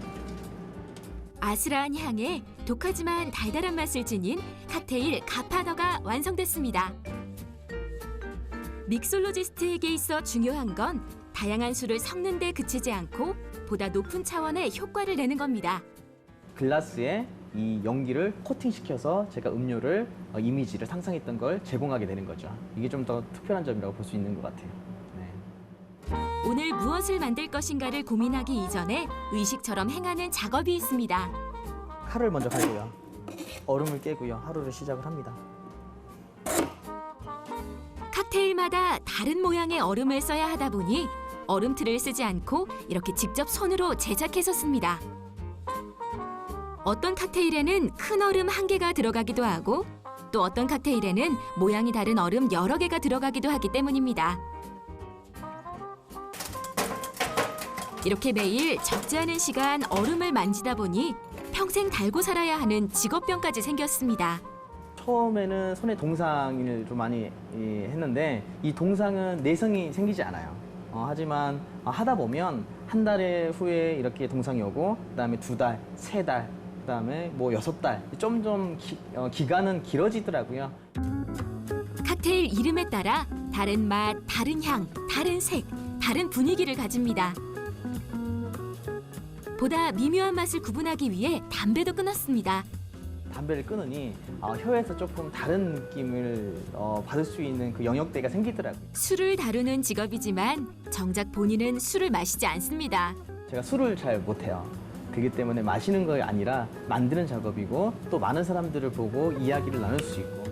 아슬아한 향에 독하지만 달달한 맛을 지닌 칵테일 갓파더가 완성됐습니다. 믹솔로지스트에게 있어 중요한 건 다양한 술을 섞는 데 그치지 않고 보다 높은 차원의 효과를 내는 겁니다. 글라스에 이 연기를 코팅시켜서 제가 음료를 이미지를 상상했던 걸 제공하게 되는 거죠. 이게 좀 더 특별한 점이라고 볼 수 있는 것 같아요. 네. 오늘 무엇을 만들 것인가를 고민하기 이전에 의식처럼 행하는 작업이 있습니다. 칼을 먼저 갈고요. 얼음을 깨고요. 하루를 시작을 합니다. 칵테일마다 다른 모양의 얼음을 써야 하다 보니 얼음틀을 쓰지 않고 이렇게 직접 손으로 제작해서 씁니다. 어떤 칵테일에는 큰 얼음 1개가 들어가기도 하고 또 어떤 칵테일에는 모양이 다른 얼음 여러 개가 들어가기도 하기 때문입니다. 이렇게 매일 적지 않은 시간 얼음을 만지다 보니 평생 달고 살아야 하는 직업병까지 생겼습니다. 처음에는 손에 동상을 좀 많이 했는데 이 동상은 내성이 생기지 않아요. 하지만 하다 보면 한 달 후에 이렇게 동상이 오고 그다음에 2달, 3달, 그다음에 뭐 6달 점점 기간은 길어지더라고요. 칵테일 이름에 따라 다른 맛, 다른 향, 다른 색, 다른 분위기를 가집니다. 보다 미묘한 맛을 구분하기 위해 담배도 끊었습니다. 담배를 끊으니 혀에서 조금 다른 느낌을 받을 수 있는 그 영역대가 생기더라고요. 술을 다루는 직업이지만 정작 본인은 술을 마시지 않습니다. 제가 술을 잘 못해요. 그렇기 때문에 마시는 거 아니라 만드는 작업이고 또 많은 사람들을 보고 이야기를 나눌 수 있고.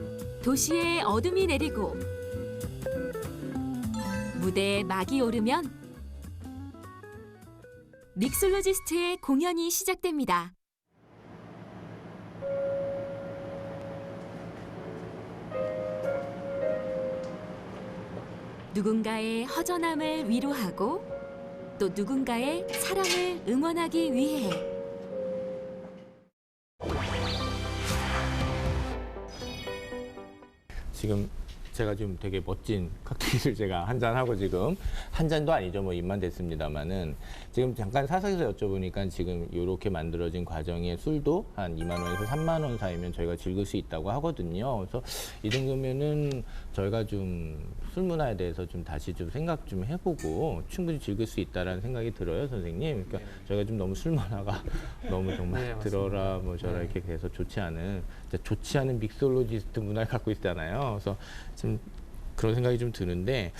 도시에 어둠이 내리고 무대에 막이 오르면 믹솔로지스트의 공연이 시작됩니다. 누군가의 허전함을 위로하고 또 누군가의 사랑을 응원하기 위해. 지금 제가 지금 되게 멋진 칵테일을 제가 한 잔 하고 지금 한 잔도 아니죠. 뭐 입만 됐습니다만은 지금 잠깐 사석에서 여쭤보니까 지금 이렇게 만들어진 과정의 술도 한 2만 원에서 3만 원 사이면 저희가 즐길 수 있다고 하거든요. 그래서 이 정도면은 저희가 좀 술 문화에 대해서 좀 다시 좀 생각 좀 해보고 충분히 즐길 수 있다라는 생각이 들어요, 선생님. 그러니까 저희가 좀 너무 술 문화가 너무 정말 네, 맞습니다. 들어라 뭐 저라 네. 이렇게 돼서 좋지 않은 믹솔로지스트 문화를 갖고 있잖아요. 그래서 좀 그런 생각이 좀 드는데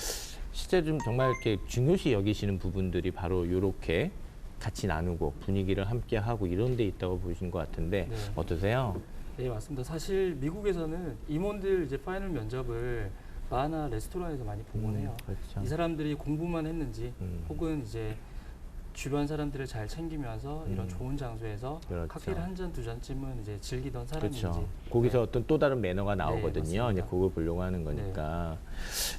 실제 좀 정말 이렇게 중요시 여기시는 부분들이 바로 이렇게 같이 나누고 분위기를 함께 하고 이런 데 있다고 보시는 것 같은데 네. 어떠세요? 네, 맞습니다. 사실 미국에서는 임원들 이제 파이널 면접을 바나 레스토랑에서 많이 보곤 해요. 그렇죠. 이 사람들이 공부만 했는지 음. 혹은 이제 주변 사람들을 잘 챙기면서 이런 좋은 장소에서 그렇죠. 칵테일 한 잔, 두 잔쯤은 이제 즐기던 사람인지. 그렇죠. 거기서 네. 어떤 또 다른 매너가 나오거든요. 맞습니다. 이제 그걸 보려고 하는 거니까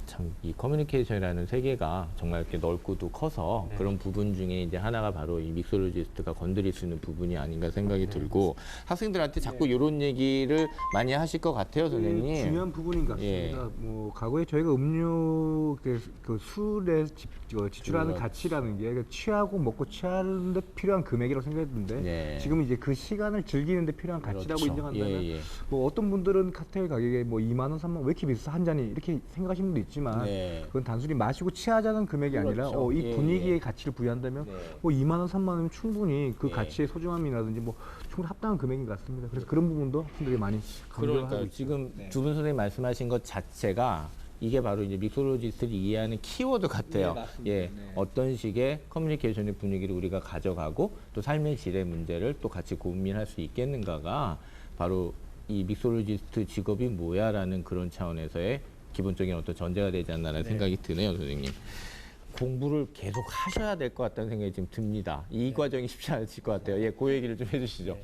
참 이 커뮤니케이션이라는 세계가 정말 이렇게 넓고도 커서 네. 그런 부분 중에 이제 하나가 바로 이 믹솔로지스트가 건드릴 수 있는 부분이 아닌가 생각이 들고 학생들한테 자꾸 이런 얘기를 많이 하실 것 같아요, 선생님. 중요한 부분인 것 같습니다. 예. 뭐 과거에 저희가 음료 그 술에 지출하는 그렇죠. 가치라는 게 취하고 먹고 취하는데 필요한 금액이라고 생각했는데 네. 지금 이제 그 시간을 즐기는데 필요한 가치라고 그렇죠. 인정한다면 예, 예. 뭐 어떤 분들은 칵테일 가격에 뭐 2만 원, 3만 원 왜 이렇게 비싸 한 잔이 이렇게 생각하시는 분도 있지만 네. 그건 단순히 마시고 취하자는 금액이 아니라 그렇죠. 이 예, 분위기의 예. 가치를 부여한다면 네. 뭐 2만 원, 3만 원이면 충분히 그 네. 가치의 소중함이라든지 뭐 충분히 합당한 금액인 것 같습니다. 그래서 그런 부분도 학생들이 많이 강조하고 그러니까 있죠. 지금 네. 두 분 선생님 말씀하신 것 자체가 이게 바로 이제 믹솔로지스트를 이해하는 키워드 같아요. 네, 맞습니다. 예, 네. 어떤 식의 커뮤니케이션의 분위기를 우리가 가져가고 또 삶의 질의 문제를 또 같이 고민할 수 있겠는가가 바로 이 믹솔로지스트 직업이 뭐야라는 그런 차원에서의 기본적인 어떤 전제가 되지 않나라는 생각이 드네요, 선생님. 공부를 계속 하셔야 될 것 같다는 생각이 지금 듭니다. 이 과정이 쉽지 않으실 것 같아요. 예, 그 얘기를 좀 해주시죠.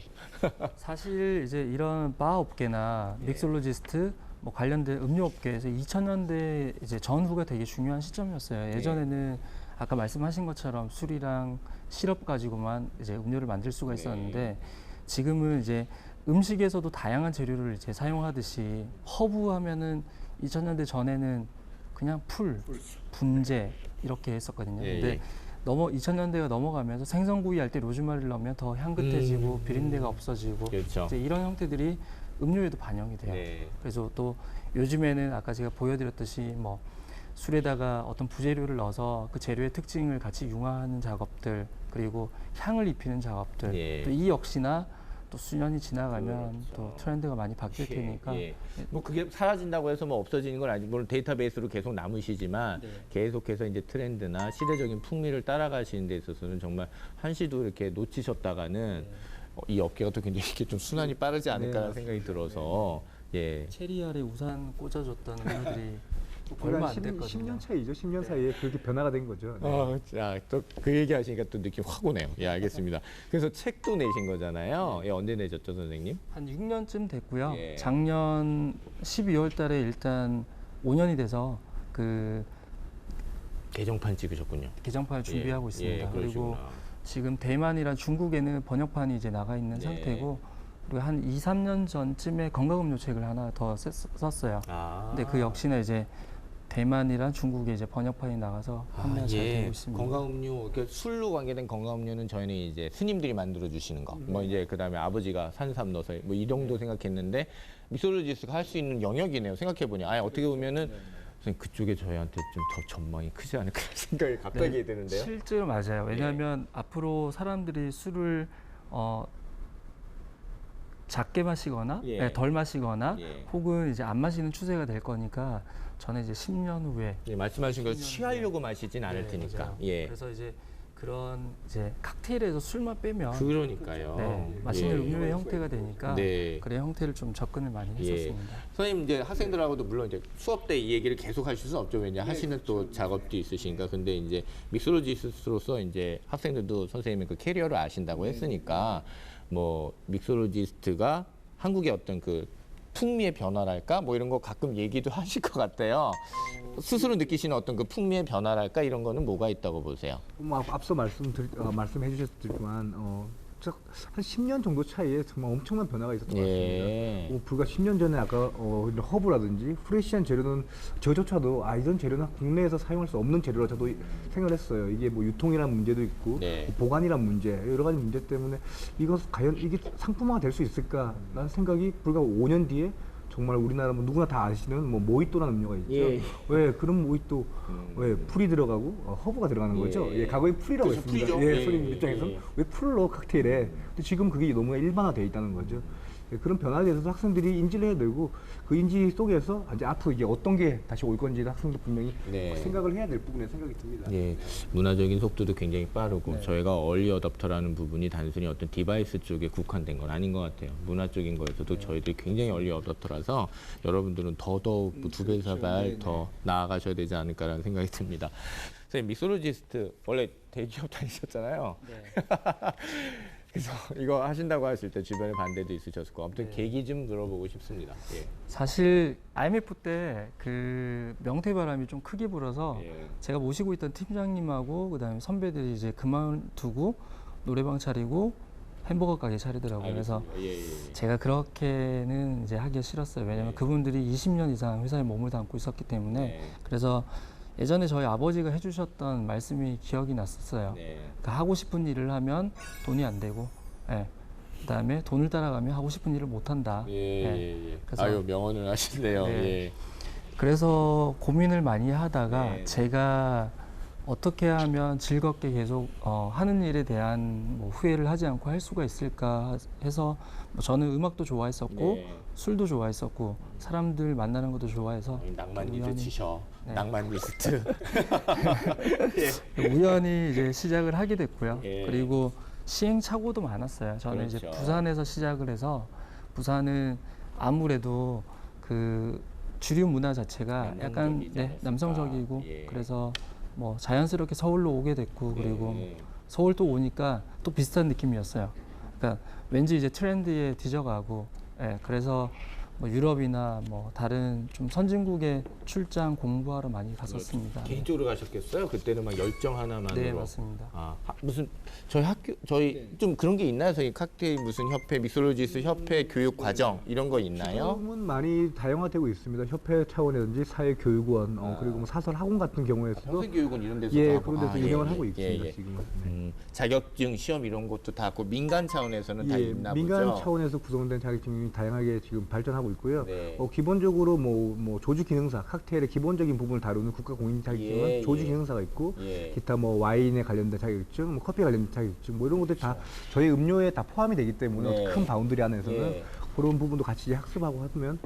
사실 이제 이런 바 업계나 믹솔로지스트 뭐 관련된 음료 업계에서 2000년대 이제 전후가 되게 중요한 시점이었어요. 예전에는 아까 말씀하신 것처럼 술이랑 시럽 가지고만 이제 음료를 만들 수가 있었는데 지금은 이제 음식에서도 다양한 재료를 이제 사용하듯이 허브 하면은 2000년대 전에는 그냥 풀, 분재 이렇게 했었거든요. 예, 근데 예. 2000년대가 넘어가면서 생선구이 할 때 로즈마리를 넣으면 더 향긋해지고 비린내가 없어지고 그렇죠. 이제 이런 형태들이 음료에도 반영이 돼요. 네. 그래서 또 요즘에는 아까 제가 보여드렸듯이 뭐 술에다가 어떤 부재료를 넣어서 그 재료의 특징을 같이 융화하는 작업들 그리고 향을 입히는 작업들 예. 또 이 역시나 또 수년이 지나가면 또 트렌드가 많이 바뀔 테니까 예. 뭐 그게 사라진다고 해서 뭐 없어지는 건 아니고 물론 데이터베이스로 계속 남으시지만 네. 계속해서 이제 트렌드나 시대적인 풍미를 따라가시는 데 있어서는 정말 한시도 이렇게 놓치셨다가는 이 업계가 또 굉장히 이렇게 좀 순환이 빠르지 않을까라는 생각이 들어서 예. 체리 아래 우산 꽂아줬던 음료들이 거의 얼마 한 안 됐거든요. 10년 차이죠. 10년 사이에 그렇게 변화가 된 거죠. 네. 자, 또 그 얘기 하시니까 또 느낌 확 오네요. 예, 알겠습니다. 그래서 책도 내신 거잖아요. 예, 언제 내셨죠, 선생님? 한 6년쯤 됐고요. 예. 작년 12월 달에 일단 5년이 돼서 그 개정판 찍으셨군요. 개정판을 준비하고 있습니다. 그리고 그러시구나. 지금 대만이랑 중국에는 번역판이 이제 나가 있는 네. 상태고 그리고 한 2, 3년 전쯤에 건강음료 책을 하나 더 썼어요. 아. 근데 그 역시나 이제 대만이랑 중국에 이제 번역판이 나가서 판매가 잘 되고 있습니다. 건강음료, 그러니까 술로 관계된 건강음료는 저희는 이제 스님들이 만들어 주시는 거, 뭐 이제 그 다음에 아버지가 산삼 넣어서 뭐 이 정도 생각했는데 믹솔로지스트가 할 수 있는 영역이네요. 생각해 보니, 어떻게 보면은 선생님 그쪽에 저희한테 좀 더 전망이 크지 않을까 생각이 갑자기 네, 드는데요. 실제로 맞아요. 왜냐하면 앞으로 사람들이 술을 작게 마시거나 예. 네, 덜 마시거나 예. 혹은 이제 안 마시는 추세가 될 거니까 저는 이제 10년 후에 예, 말씀하신 거 취하려고 마시진 않을 네, 테니까. 맞아요. 예. 그래서 이제 그런 이제 칵테일에서 술만 빼면 그러니까요. 네, 맛있는 예. 음료의 형태가 되니까 네. 그래 형태를 좀 접근을 많이 예. 했었습니다. 선생님 이제 학생들하고도 물론 이제 수업 때 이 얘기를 계속 하실 수는 없죠. 왜냐 하시는 또 작업도 있으시니까. 근데 이제 믹솔로지스트로서 이제 학생들도 선생님의 그 캐리어를 아신다고 했으니까 뭐 믹솔로지스트가 한국의 어떤 그 풍미의 변화랄까 뭐 이런 거 가끔 얘기도 하실 것 같아요. 스스로 느끼시는 어떤 그 풍미의 변화랄까 이런 거는 뭐가 있다고 보세요? 앞서 말씀해 주셨지만 한 10년 정도 차이에 정말 엄청난 변화가 있었던 것 예. 같습니다. 불과 10년 전에 아까 이런 허브라든지 프레시한 재료는 저조차도 이런 재료는 국내에서 사용할 수 없는 재료라 저도 생각을 했어요. 이게 뭐 유통이라는 문제도 있고 네. 보관이라는 문제 여러 가지 문제 때문에 과연 이게 상품화가 될 수 있을까라는 생각이 불과 5년 뒤에 정말 우리나라 뭐 누구나 다 아시는 뭐 모히또라는 음료가 있죠. 예. 왜 그런 모히또 왜 풀이 들어가고 허브가 들어가는 예. 거죠. 예, 과거에 풀이라고 그렇죠, 했습니다. 풀이죠. 예, 예, 손님 예, 입장에서는 예. 왜 풀을 넣어 칵테일에? 근데 지금 그게 너무 일반화되어 있다는 거죠. 예, 그런 변화에 대해서 학생들이 인지를 해야 되고 그 인지 속에서 이제 앞으로 이게 어떤 게 다시 올 건지 학생들 분명히 네. 생각을 해야 될 부분에 생각이 듭니다. 예, 문화적인 속도도 굉장히 빠르고 저희가 얼리 어답터라는 부분이 단순히 어떤 디바이스 쪽에 국한된 건 아닌 것 같아요. 문화 쪽인 거에서도 저희들이 굉장히 얼리 어답터라서 여러분들은 더더욱 뭐 2배, 3배 더 나아가셔야 되지 않을까라는 생각이 듭니다. 선생님, 믹솔로지스트 원래 대기업 다니셨잖아요. 그래서 이거 하신다고 하실 때 주변에 반대도 있으셨을 거고 아무튼 계기 좀 들어보고 싶습니다. 예. 사실 IMF 때 그 명태바람이 좀 크게 불어서 예. 제가 모시고 있던 팀장님하고 그다음에 선배들이 이제 그만두고 노래방 차리고 햄버거 가게 차리더라고요. 그래서 알겠습니다. 예, 예. 제가 그렇게는 이제 하기가 싫었어요. 왜냐하면 네. 그분들이 20년 이상 회사에 몸을 담고 있었기 때문에 네. 그래서 예전에 저희 아버지가 해주셨던 말씀이 기억이 났었어요. 네. 그러니까 하고 싶은 일을 하면 돈이 안 되고, 예. 그다음에 돈을 따라가면 하고 싶은 일을 못 한다. 예, 예. 예, 예. 그래서- 아유, 명언을 하시네요. 네. 예. 그래서 고민을 많이 하다가 네. 제가 어떻게 하면 즐겁게 계속 하는 일에 대한 뭐 후회를 하지 않고 할 수가 있을까 해서 뭐 저는 음악도 좋아했었고 네. 술도 좋아했었고 사람들 만나는 것도 좋아해서 낭만 리드 우연히- 치셔. 네. 낭만 리스트. 우연히 이제 시작을 하게 됐고요. 예. 그리고 시행착오도 많았어요. 저는 이제 그렇죠. 부산에서 시작을 해서 부산은 아무래도 그 주류 문화 자체가 약간 남성적이지 않았을까. 남성적이고 예. 그래서 뭐 자연스럽게 서울로 오게 됐고 그리고 예. 서울 또 오니까 또 비슷한 느낌이었어요. 그러니까 왠지 이제 트렌드에 뒤져가고 그래서 뭐 유럽이나 뭐 다른 좀 선진국에 출장 공부하러 많이 갔었습니다. 개인적으로 가셨겠어요? 그때는 막 열정 하나만으로. 네, 맞습니다. 무슨 저희 학교 저희 좀 그런 게 있나요? 저희 칵테일 무슨 협회, 믹솔로지스트 협회 교육 과정 이런 거 있나요? 지금은 많이 다양화되고 있습니다. 협회 차원이라든지 사회교육원 그리고 뭐 사설 학원 같은 경우에서도 성서교육원 이런 데서 예 그런 데서 운영을 하고 예, 있습니다. 예. 지금. 네. 자격증 시험 이런 것도 다 그 민간 차원에서는 다 예, 있나 민간 보죠. 차원에서 구성된 자격증이 다양하게 지금 발전하고 있고요. 네. 기본적으로 뭐 조주 기능사, 칵테일의 기본적인 부분을 다루는 국가 공인 자격증은 예, 조주 예. 기능사가 있고 예. 기타 뭐 와인에 관련된 자격증, 뭐 커피에 관련된 자격증, 뭐 이런 것들 다 저희 음료에 다 포함이 되기 때문에 네. 큰 바운드리 안에서는 예. 그런 부분도 같이 학습하고 하면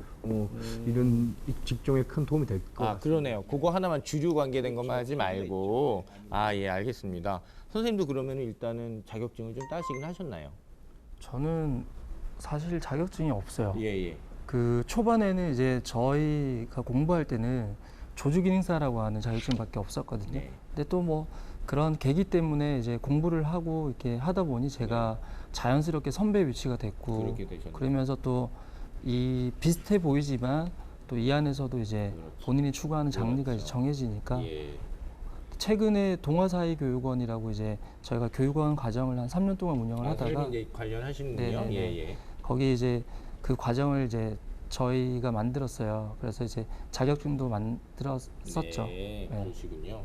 이런 직종에 큰 도움이 될 것 같습니다. 그러네요. 그거 하나만 주류 관계된 것만 하지 말고. 예, 알겠습니다. 선생님도 그러면 일단은 자격증을 좀 따시긴 하셨나요? 저는 사실 자격증이 없어요. 예, 예. 그 초반에는 이제 저희가 공부할 때는 조주기능사라고 하는 자격증밖에 없었거든요. 네. 근데 또 뭐 그런 계기 때문에 이제 공부를 하고 이렇게 하다 보니 제가 자연스럽게 선배 위치가 됐고 그렇게 되셨네요. 그러면서 또 이 비슷해 보이지만 또 이 안에서도 이제 그렇죠. 본인이 추구하는 장르가 그렇죠. 이제 정해지니까 예. 최근에 동아사회교육원이라고 이제 저희가 교육원 과정을 한 3년 동안 운영을 하다가 선생님 이제 관련하시는군요. 네네네. 예, 예. 거기 이제 그 과정을 이제 저희가 만들었어요. 그래서 이제 자격증도 만들었었죠. 네, 네. 그러시군요.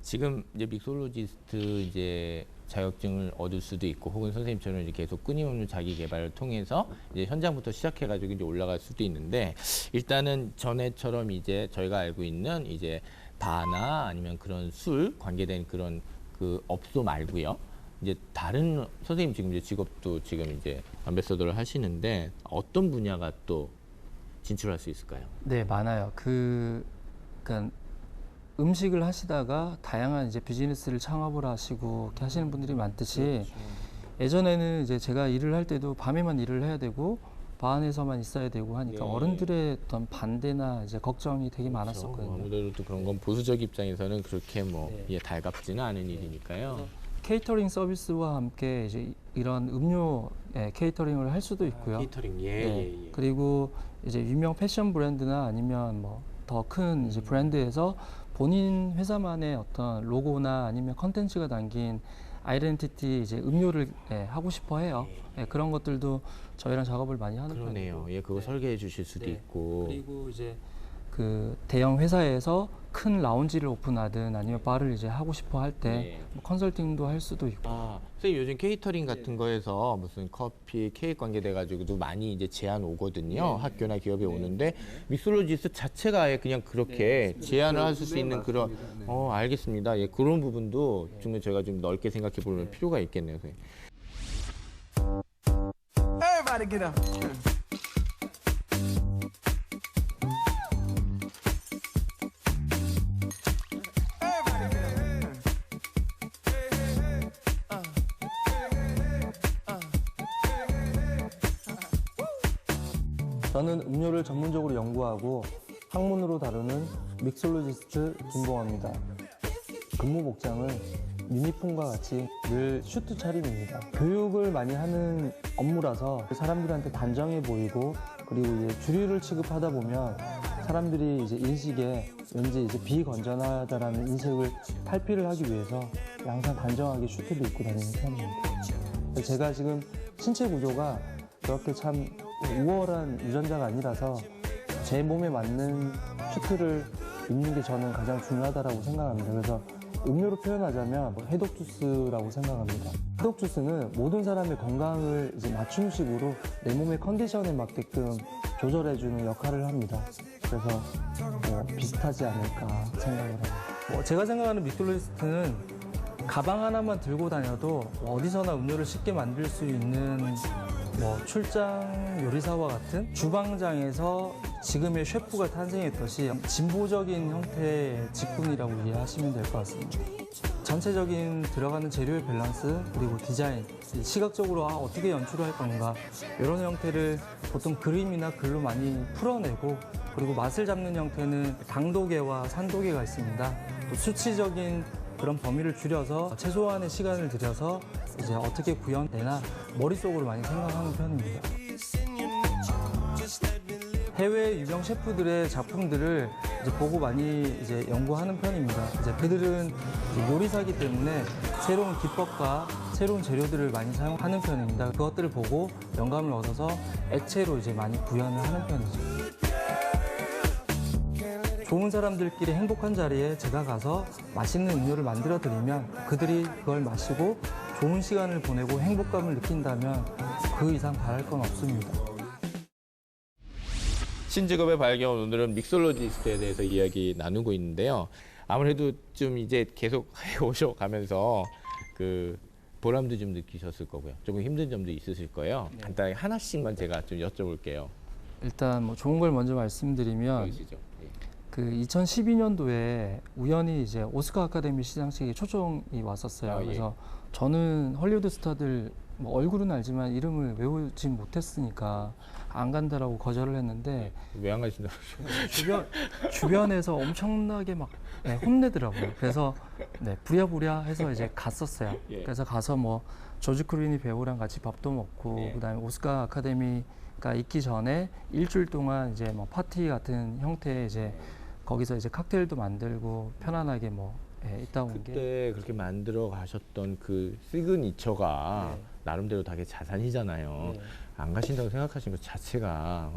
지금 이제 믹솔로지스트 이제 자격증을 얻을 수도 있고 혹은 선생님처럼 이제 계속 끊임없는 자기 개발을 통해서 이제 현장부터 시작해가지고 이제 올라갈 수도 있는데 일단은 전에처럼 이제 저희가 알고 있는 이제 바나 아니면 그런 술 관계된 그런 그 업소 말고요. 이제 다른 선생님 지금 이제 직업도 지금 이제 암베서더를 하시는데 어떤 분야가 또 진출할 수 있을까요? 네, 많아요. 그러니까 음식을 하시다가 다양한 이제 비즈니스를 창업을 하시고 이렇게 하시는 분들이 많듯이 예전에는 이제 제가 일을 할 때도 밤에만 일을 해야 되고 바 안에서만 있어야 되고 하니까 네. 어른들의 어떤 반대나 이제 걱정이 되게 많았었거든요. 아무래도 또 그런 건 보수적 입장에서는 그렇게 뭐 네. 달갑지는 않은 일이니까요. 케이터링 서비스와 함께 이제 이런 음료 케이터링을 할 수도 있고요. 케이터링 네. 그리고 이제 유명 패션 브랜드나 아니면 뭐 더 큰 이제 브랜드에서 본인 회사만의 어떤 로고나 아니면 컨텐츠가 담긴 아이덴티티 이제 음료를 하고 싶어 해요. 그런 것들도 저희랑 작업을 많이 하는 그러네요. 편이고. 예, 그거 설계해 주실 수도 네. 있고. 그리고 이제 그 대형 회사에서 큰 라운지를 오픈하든 아니면 바를 이제 하고 싶어 할 때 네. 컨설팅도 할 수도 있고. 아, 선생님 요즘 케이터링 같은 거에서 무슨 커피, 케이크 관계돼 가지고도 많이 이제 제안 오거든요. 학교나 기업에 오는데 믹솔로지스 자체가 아예 그냥 그렇게 제안을 하실 수 있는 그런 알겠습니다. 예, 그런 부분도 좀 저희가 좀 넓게 생각해 볼 필요가 있겠네요, 선생님. Everybody get up. 저는 음료를 전문적으로 연구하고 학문으로 다루는 믹솔로지스트 김봉화입니다. 근무 복장은 유니폼과 같이 늘 슈트 차림입니다. 교육을 많이 하는 업무라서 사람들한테 단정해 보이고 그리고 이제 주류를 취급하다 보면 사람들이 이제 인식에 왠지 이제 비건전하다라는 인식을 탈피를 하기 위해서 항상 단정하게 슈트를 입고 다니는 편입니다. 제가 지금 신체 구조가 그렇게 참 우월한 유전자가 아니라서 제 몸에 맞는 슈트를 입는 게 저는 가장 중요하다고 생각합니다. 그래서 음료로 표현하자면 해독 주스라고 생각합니다. 해독 주스는 모든 사람의 건강을 이제 맞춤식으로 내 몸의 컨디션에 맞게끔 조절해주는 역할을 합니다. 그래서 비슷하지 않을까 생각을 합니다. 제가 생각하는 믹솔로지스트는 가방 하나만 들고 다녀도 어디서나 음료를 쉽게 만들 수 있는 출장 요리사와 같은 주방장에서 지금의 셰프가 탄생했듯이 진보적인 형태의 직군이라고 이해하시면 될 것 같습니다. 전체적인 들어가는 재료의 밸런스 그리고 디자인, 시각적으로 어떻게 연출을 할 건가 이런 형태를 보통 그림이나 글로 많이 풀어내고 그리고 맛을 잡는 형태는 당도계와 산도계가 있습니다. 또 수치적인 그런 범위를 줄여서 최소한의 시간을 들여서 이제 어떻게 구현되나 머릿속으로 많이 생각하는 편입니다. 해외 유명 셰프들의 작품들을 이제 보고 많이 이제 연구하는 편입니다. 이제 그들은 요리사이기 때문에 새로운 기법과 새로운 재료들을 많이 사용하는 편입니다. 그것들을 보고 영감을 얻어서 액체로 이제 많이 구현을 하는 편이죠. 좋은 사람들끼리 행복한 자리에 제가 가서 맛있는 음료를 만들어 드리면 그들이 그걸 마시고 좋은 시간을 보내고 행복감을 느낀다면 그 이상 바랄 건 없습니다. 신직업의 발견, 오늘은 믹솔로지스트에 대해서 이야기 나누고 있는데요. 아무래도 좀 이제 계속 오셔가면서 그 보람도 좀 느끼셨을 거고요. 조금 힘든 점도 있으실 거예요. 간단하게 하나씩만 제가 좀 여쭤볼게요. 일단 좋은 걸 먼저 말씀드리면 보이시죠? 그 2012년도에 우연히 이제 오스카 아카데미 시상식에 초청이 왔었어요. 그래서 저는 헐리우드 스타들 얼굴은 알지만 이름을 외우지 못했으니까 안 간다라고 거절을 했는데 왜 안 가신다고? 주변에서 엄청나게 막 혼내더라고요. 그래서 부랴부랴 해서 이제 갔었어요. 그래서 가서 조지 클루니 배우랑 같이 밥도 먹고 그다음에 오스카 아카데미가 있기 전에 일주일 동안 이제 파티 같은 형태의 이제 거기서 이제 칵테일도 만들고 편안하게 있다 온 게. 그때 그렇게 만들어 가셨던 그 시그니처가 나름대로 되게 자산이잖아요. 안 가신다고 생각하시는 것 자체가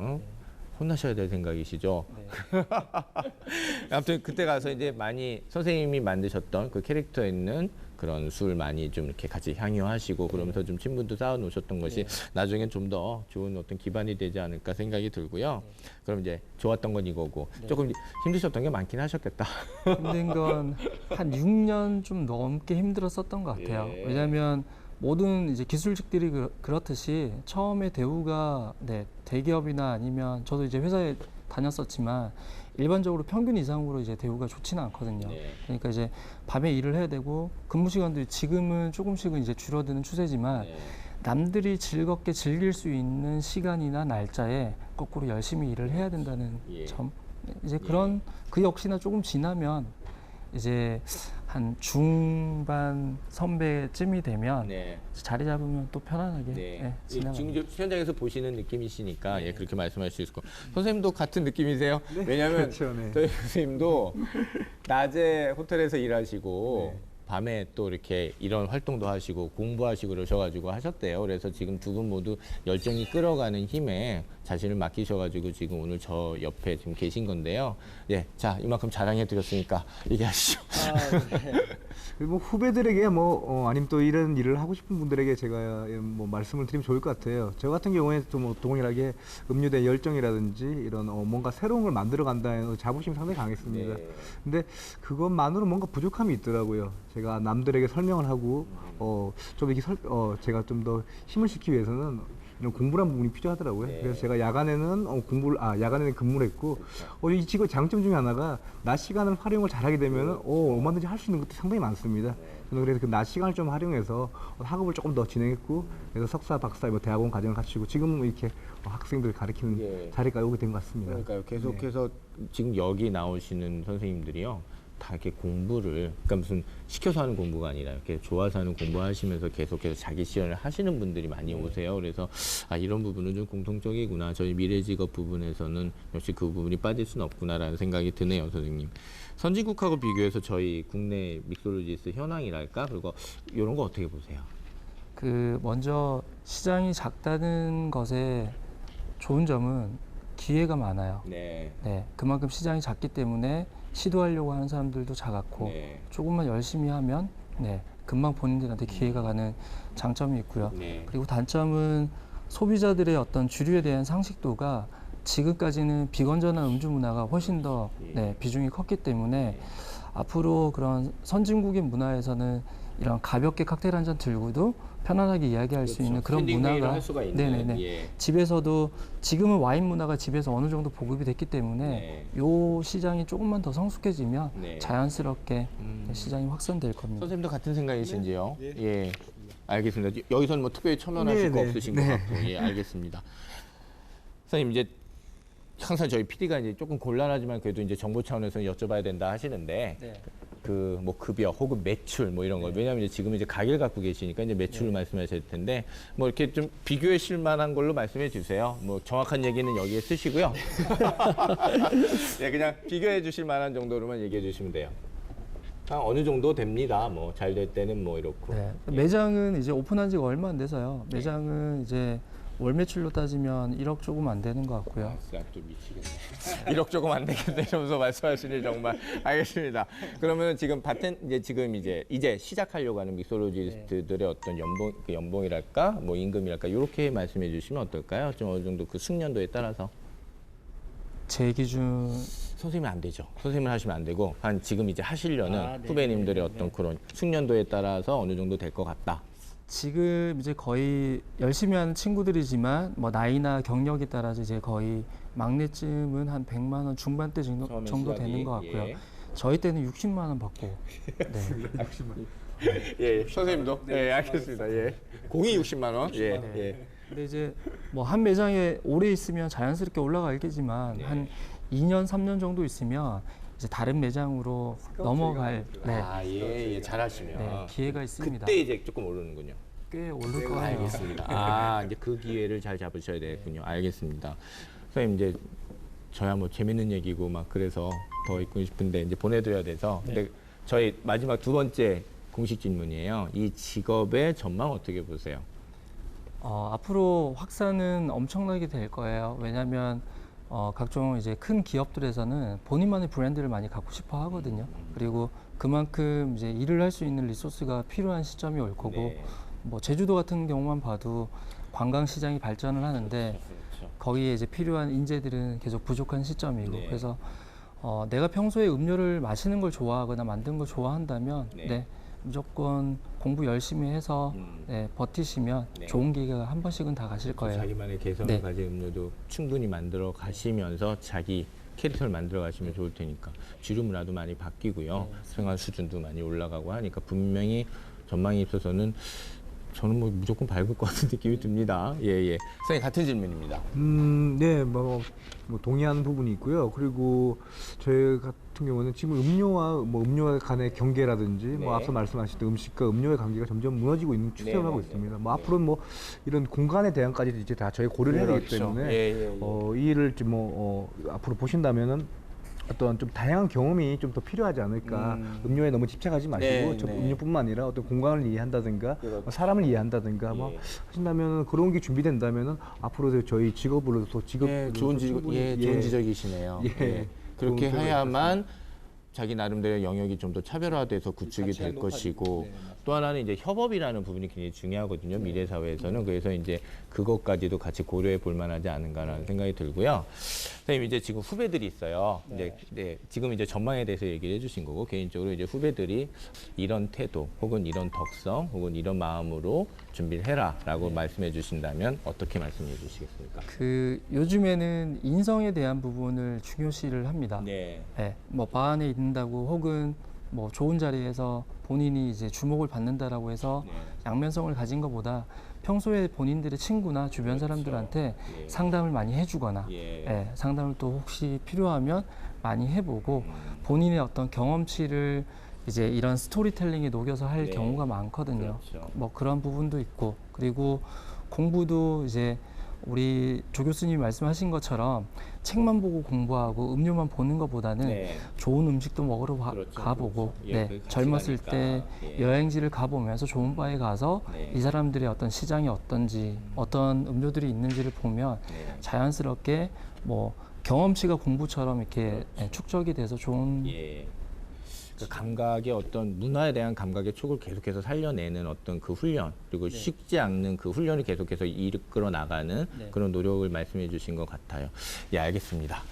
혼나셔야 될 생각이시죠? 아무튼 그때 가서 이제 많이 선생님이 만드셨던 그 캐릭터에 있는 그런 술 많이 좀 이렇게 같이 향유하시고 그러면서 좀 친분도 쌓아 놓으셨던 것이 나중엔 좀 더 좋은 어떤 기반이 되지 않을까 생각이 들고요. 그럼 이제 좋았던 건 이거고 조금 힘드셨던 게 많긴 하셨겠다. 힘든 건 한 6년 좀 넘게 힘들었었던 것 같아요. 왜냐하면 모든 이제 기술직들이 그렇듯이 처음에 대우가 대기업이나 아니면 저도 이제 회사에 다녔었지만 일반적으로 평균 이상으로 이제 대우가 좋지는 않거든요. 그러니까 이제 밤에 일을 해야 되고 근무 시간도 지금은 조금씩은 이제 줄어드는 추세지만 남들이 즐겁게 즐길 수 있는 시간이나 날짜에 거꾸로 열심히 일을 해야 된다는 점. 이제 그런 그 역시나 조금 지나면 이제 한 중반 선배쯤이 되면 네. 자리 잡으면 또 편안하게 네. 지나갑니다. 지금 이제 현장에서 보시는 느낌이시니까 예, 그렇게 말씀할 수 있을 거고 선생님도 같은 느낌이세요? 왜냐하면 그렇죠, 네. 저희 선생님도 낮에 호텔에서 일하시고 네. 밤에 또 이렇게 이런 활동도 하시고 공부하시고 그러셔가지고 하셨대요. 그래서 지금 두 분 모두 열정이 끌어가는 힘에 자신을 맡기셔가지고 지금 오늘 저 옆에 지금 계신 건데요. 예, 자 이만큼 자랑해드렸으니까 얘기하시죠. 그리고 뭐 후배들에게 아니면 또 이런 일을 하고 싶은 분들에게 제가 뭐 말씀을 드리면 좋을 것 같아요. 저 같은 경우에 또 뭐 동일하게 음료대 열정이라든지 이런 뭔가 새로운 걸 만들어 간다는 자부심이 상당히 강했습니다. 네. 근데 그것만으로 뭔가 부족함이 있더라고요. 제가 남들에게 설명을 하고 좀 이렇게 제가 좀 더 힘을 실기 위해서는 이런 공부란 부분이 필요하더라고요. 네. 그래서 제가 야간에는 야간에는 근무를 했고 이 직업 장점 중에 하나가 낮 시간을 활용을 잘하게 되면 얼마든지 할 수 있는 것도 상당히 많습니다. 저는 그래서 그 낮 시간을 좀 활용해서 학업을 조금 더 진행했고 그래서 석사, 박사, 뭐 대학원 과정을 갖추고 지금은 이렇게 학생들 가르치는 예. 자리까지 오게 된 것 같습니다. 그러니까요. 계속해서 지금 여기 나오시는 선생님들이요. 다 이렇게 공부를, 그러니까 무슨 시켜서 하는 공부가 아니라 이렇게 좋아서 하는 공부하시면서 계속해서 자기 실현을 하시는 분들이 많이 오세요. 그래서 이런 부분은 좀 공통적이구나. 저희 미래 직업 부분에서는 역시 그 부분이 빠질 수는 없구나라는 생각이 드네요, 선생님. 선진국하고 비교해서 저희 국내 믹솔로지스트 현황이랄까? 그리고 이런 거 어떻게 보세요? 먼저 시장이 작다는 것에 좋은 점은 기회가 많아요. 네. 네, 그만큼 시장이 작기 때문에 시도하려고 하는 사람들도 작았고 네. 조금만 열심히 하면 금방 본인들한테 기회가 가는 장점이 있고요. 네. 그리고 단점은 소비자들의 어떤 주류에 대한 상식도가 지금까지는 비건전한 음주 문화가 훨씬 더 비중이 컸기 때문에 앞으로 그런 선진국의 문화에서는 이런 가볍게 칵테일 한 잔 들고도 편안하게 이야기할 수 있는 그런 스탠딩 회의를 문화가 할 수가 있는, 네네네. 예. 집에서도 지금은 와인 문화가 집에서 어느 정도 보급이 됐기 때문에 요 시장이 조금만 더 성숙해지면 네. 자연스럽게 시장이 확산될 겁니다. 선생님도 같은 생각이신지요? 예. 알겠습니다. 여기서는 뭐 특별히 첨언하실 거 네, 없으신 네. 것 같고, 예, 알겠습니다. 선생님 이제 항상 저희 PD가 이제 조금 곤란하지만 그래도 이제 정보 차원에서 여쭤봐야 된다 하시는데 그 뭐 급여 혹은 매출 뭐 이런 거 왜냐하면 이제 지금 이제 가게를 갖고 계시니까 이제 매출을 말씀하셔야 될 텐데 뭐 이렇게 좀 비교해 실 만한 걸로 말씀해 주세요. 뭐 정확한 얘기는 여기에 쓰시고요. 예, 그냥 비교해 주실 만한 정도로만 얘기해 주시면 돼요. 어느 정도 됩니다. 뭐 잘 될 때는 뭐 이렇고. 네. 매장은 이제 오픈한 지가 얼마 안 돼서요. 매장은 이제 월 매출로 따지면 1억 조금 안 되는 것 같고요. 또 미치겠네. 1억 조금 안 되겠네 이러면서 말씀하시니 정말 알겠습니다. 그러면 지금 이제 시작하려고 하는 믹솔로지스트들의 어떤 연봉이랄까 뭐 임금이랄까 이렇게 말씀해 주시면 어떨까요? 좀 어느 정도 그 숙련도에 따라서. 제 기준 선생님은 안 되죠. 선생님을 하시면 안 되고 한 지금 이제 하시려는 후배님들의 어떤 그런 숙련도에 따라서 어느 정도 될 것 같다. 지금 이제 거의 열심히 하는 친구들이지만 뭐 나이나 경력에 따라서 이제 거의 막내쯤은 한 100만 원 중반대 정도 되는 것 같고요. 예. 저희 때는 60만 원 받고. 예, 선생님도. 예, 알겠습니다. 예. 공이 60만 원. 예, 예. 근데 이제 뭐 한 매장에 오래 있으면 자연스럽게 올라가겠지만 한 2년, 3년 정도 있으면 이제 다른 매장으로 넘어갈 예, 잘하시면. 기회가 있습니다. 그때 이제 조금 오르는군요. 꽤 오를 거예요. 알겠습니다. 이제 그 기회를 잘 잡으셔야 되겠군요. 알겠습니다. 선생님 이제 저야 뭐 재밌는 얘기고 막 그래서 더 있고 싶은데 이제 보내드려야 돼서 근데 저희 마지막 두 번째 공식 질문이에요. 이 직업의 전망 어떻게 보세요? 앞으로 확산은 엄청나게 될 거예요. 왜냐하면 각종 이제 큰 기업들에서는 본인만의 브랜드를 많이 갖고 싶어 하거든요. 그리고 그만큼 이제 일을 할 수 있는 리소스가 필요한 시점이 올 거고, 뭐 제주도 같은 경우만 봐도 관광 시장이 발전을 하는데 거기에 이제 필요한 인재들은 계속 부족한 시점이고, 그래서 내가 평소에 음료를 마시는 걸 좋아하거나 만드는 걸 좋아한다면, 무조건 공부 열심히 해서 버티시면 좋은 기회가 한 번씩은 다 가실 거예요. 자기만의 개성을 가진 음료도 충분히 만들어 가시면서 자기 캐릭터를 만들어 가시면 좋을 테니까 주류 문화도 많이 바뀌고요. 생활 수준도 많이 올라가고 하니까 분명히 전망이 있어서는 저는 뭐 무조건 밝을 것 같은 느낌이 듭니다. 예, 예. 선생님 같은 질문입니다. 네, 뭐 동의하는 부분이 있고요. 그리고 저희 같은 경우는 지금 음료와 음료와 간의 경계라든지 네. 앞서 말씀하셨던 음식과 음료의 관계가 점점 무너지고 있는 추세를 네, 하고 네, 있습니다. 네. 앞으로는 이런 공간에 대한까지 이제 다 저희 고려를 해야 되기 그렇죠. 때문에 예, 예, 예. 이 일을 좀 앞으로 보신다면은 어떤 좀 다양한 경험이 좀 더 필요하지 않을까. 음료에 너무 집착하지 마시고 네, 저 네. 음료뿐만 아니라 어떤 공간을 이해한다든가 그렇죠. 사람을 이해한다든가 예. 하신다면 그런 게 준비된다면은 앞으로 저희 직업으로서 예, 좋은 지적이시네요. 예. 예. 그렇게 좋은 생각이 해야만 자기 나름대로 영역이 좀 더 차별화돼서 구축이 될 것이고 또 하나는 이제 협업이라는 부분이 굉장히 중요하거든요. 미래 사회에서는. 그래서 이제 그것까지도 같이 고려해 볼 만하지 않은가라는 생각이 들고요. 선생님 이제 지금 후배들이 있어요. 이제 지금 이제 전망에 대해서 얘기를 해주신 거고 개인적으로 이제 후배들이 이런 태도 혹은 이런 덕성 혹은 이런 마음으로 준비를 해라라고 말씀해 주신다면 어떻게 말씀해 주시겠습니까? 그 요즘에는 인성에 대한 부분을 중요시를 합니다. 네. 네, 뭐 바안에 있는다고 혹은 뭐 좋은 자리에서 본인이 이제 주목을 받는다라고 해서 네. 양면성을 가진 것보다 평소에 본인들의 친구나 주변 사람들한테 예. 상담을 많이 해주거나 예. 예, 상담을 또 혹시 필요하면 많이 해보고 본인의 어떤 경험치를 이제 이런 스토리텔링에 녹여서 할 네. 경우가 많거든요. 그렇죠. 뭐 그런 부분도 있고 그리고 공부도 이제 우리 조 교수님이 말씀하신 것처럼 책만 보고 공부하고 음료만 보는 것보다는 네. 좋은 음식도 먹으러 그렇죠, 가보고 그렇죠. 예, 네, 그게 같이 젊었을 가니까. 때 예. 여행지를 가보면서 좋은 바에 가서 네. 이 사람들의 어떤 시장이 어떤지 어떤 음료들이 있는지를 보면 네. 자연스럽게 뭐 경험치가 공부처럼 이렇게 축적이 돼서 좋은 예. 그 감각의 어떤 문화에 대한 감각의 촉을 계속해서 살려내는 어떤 그 훈련 그리고 식지 않는 그 훈련을 계속해서 이끌어 나가는 네. 그런 노력을 말씀해 주신 것 같아요. 예, 알겠습니다.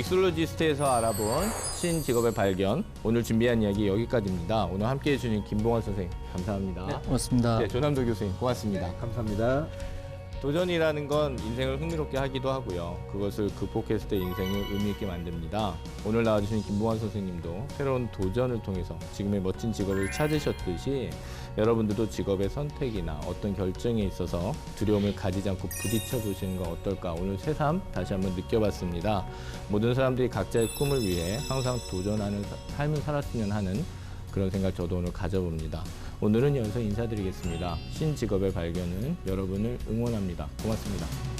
믹솔로지스트에서 알아본 신직업의 발견. 오늘 준비한 이야기 여기까지입니다. 오늘 함께해 주신 김봉환 선생님 감사합니다. 고맙습니다. 네, 조남도 교수님 고맙습니다. 감사합니다. 도전이라는 건 인생을 흥미롭게 하기도 하고요. 그것을 극복했을 때 인생을 의미 있게 만듭니다. 오늘 나와주신 김봉환 선생님도 새로운 도전을 통해서 지금의 멋진 직업을 찾으셨듯이 여러분들도 직업의 선택이나 어떤 결정에 있어서 두려움을 가지지 않고 부딪혀 보시는 건 어떨까. 오늘 새삼 다시 한번 느껴봤습니다. 모든 사람들이 각자의 꿈을 위해 항상 도전하는 삶을 살았으면 하는 그런 생각 저도 오늘 가져봅니다. 오늘은 여기서 인사드리겠습니다. 신직업의 발견은 여러분을 응원합니다. 고맙습니다.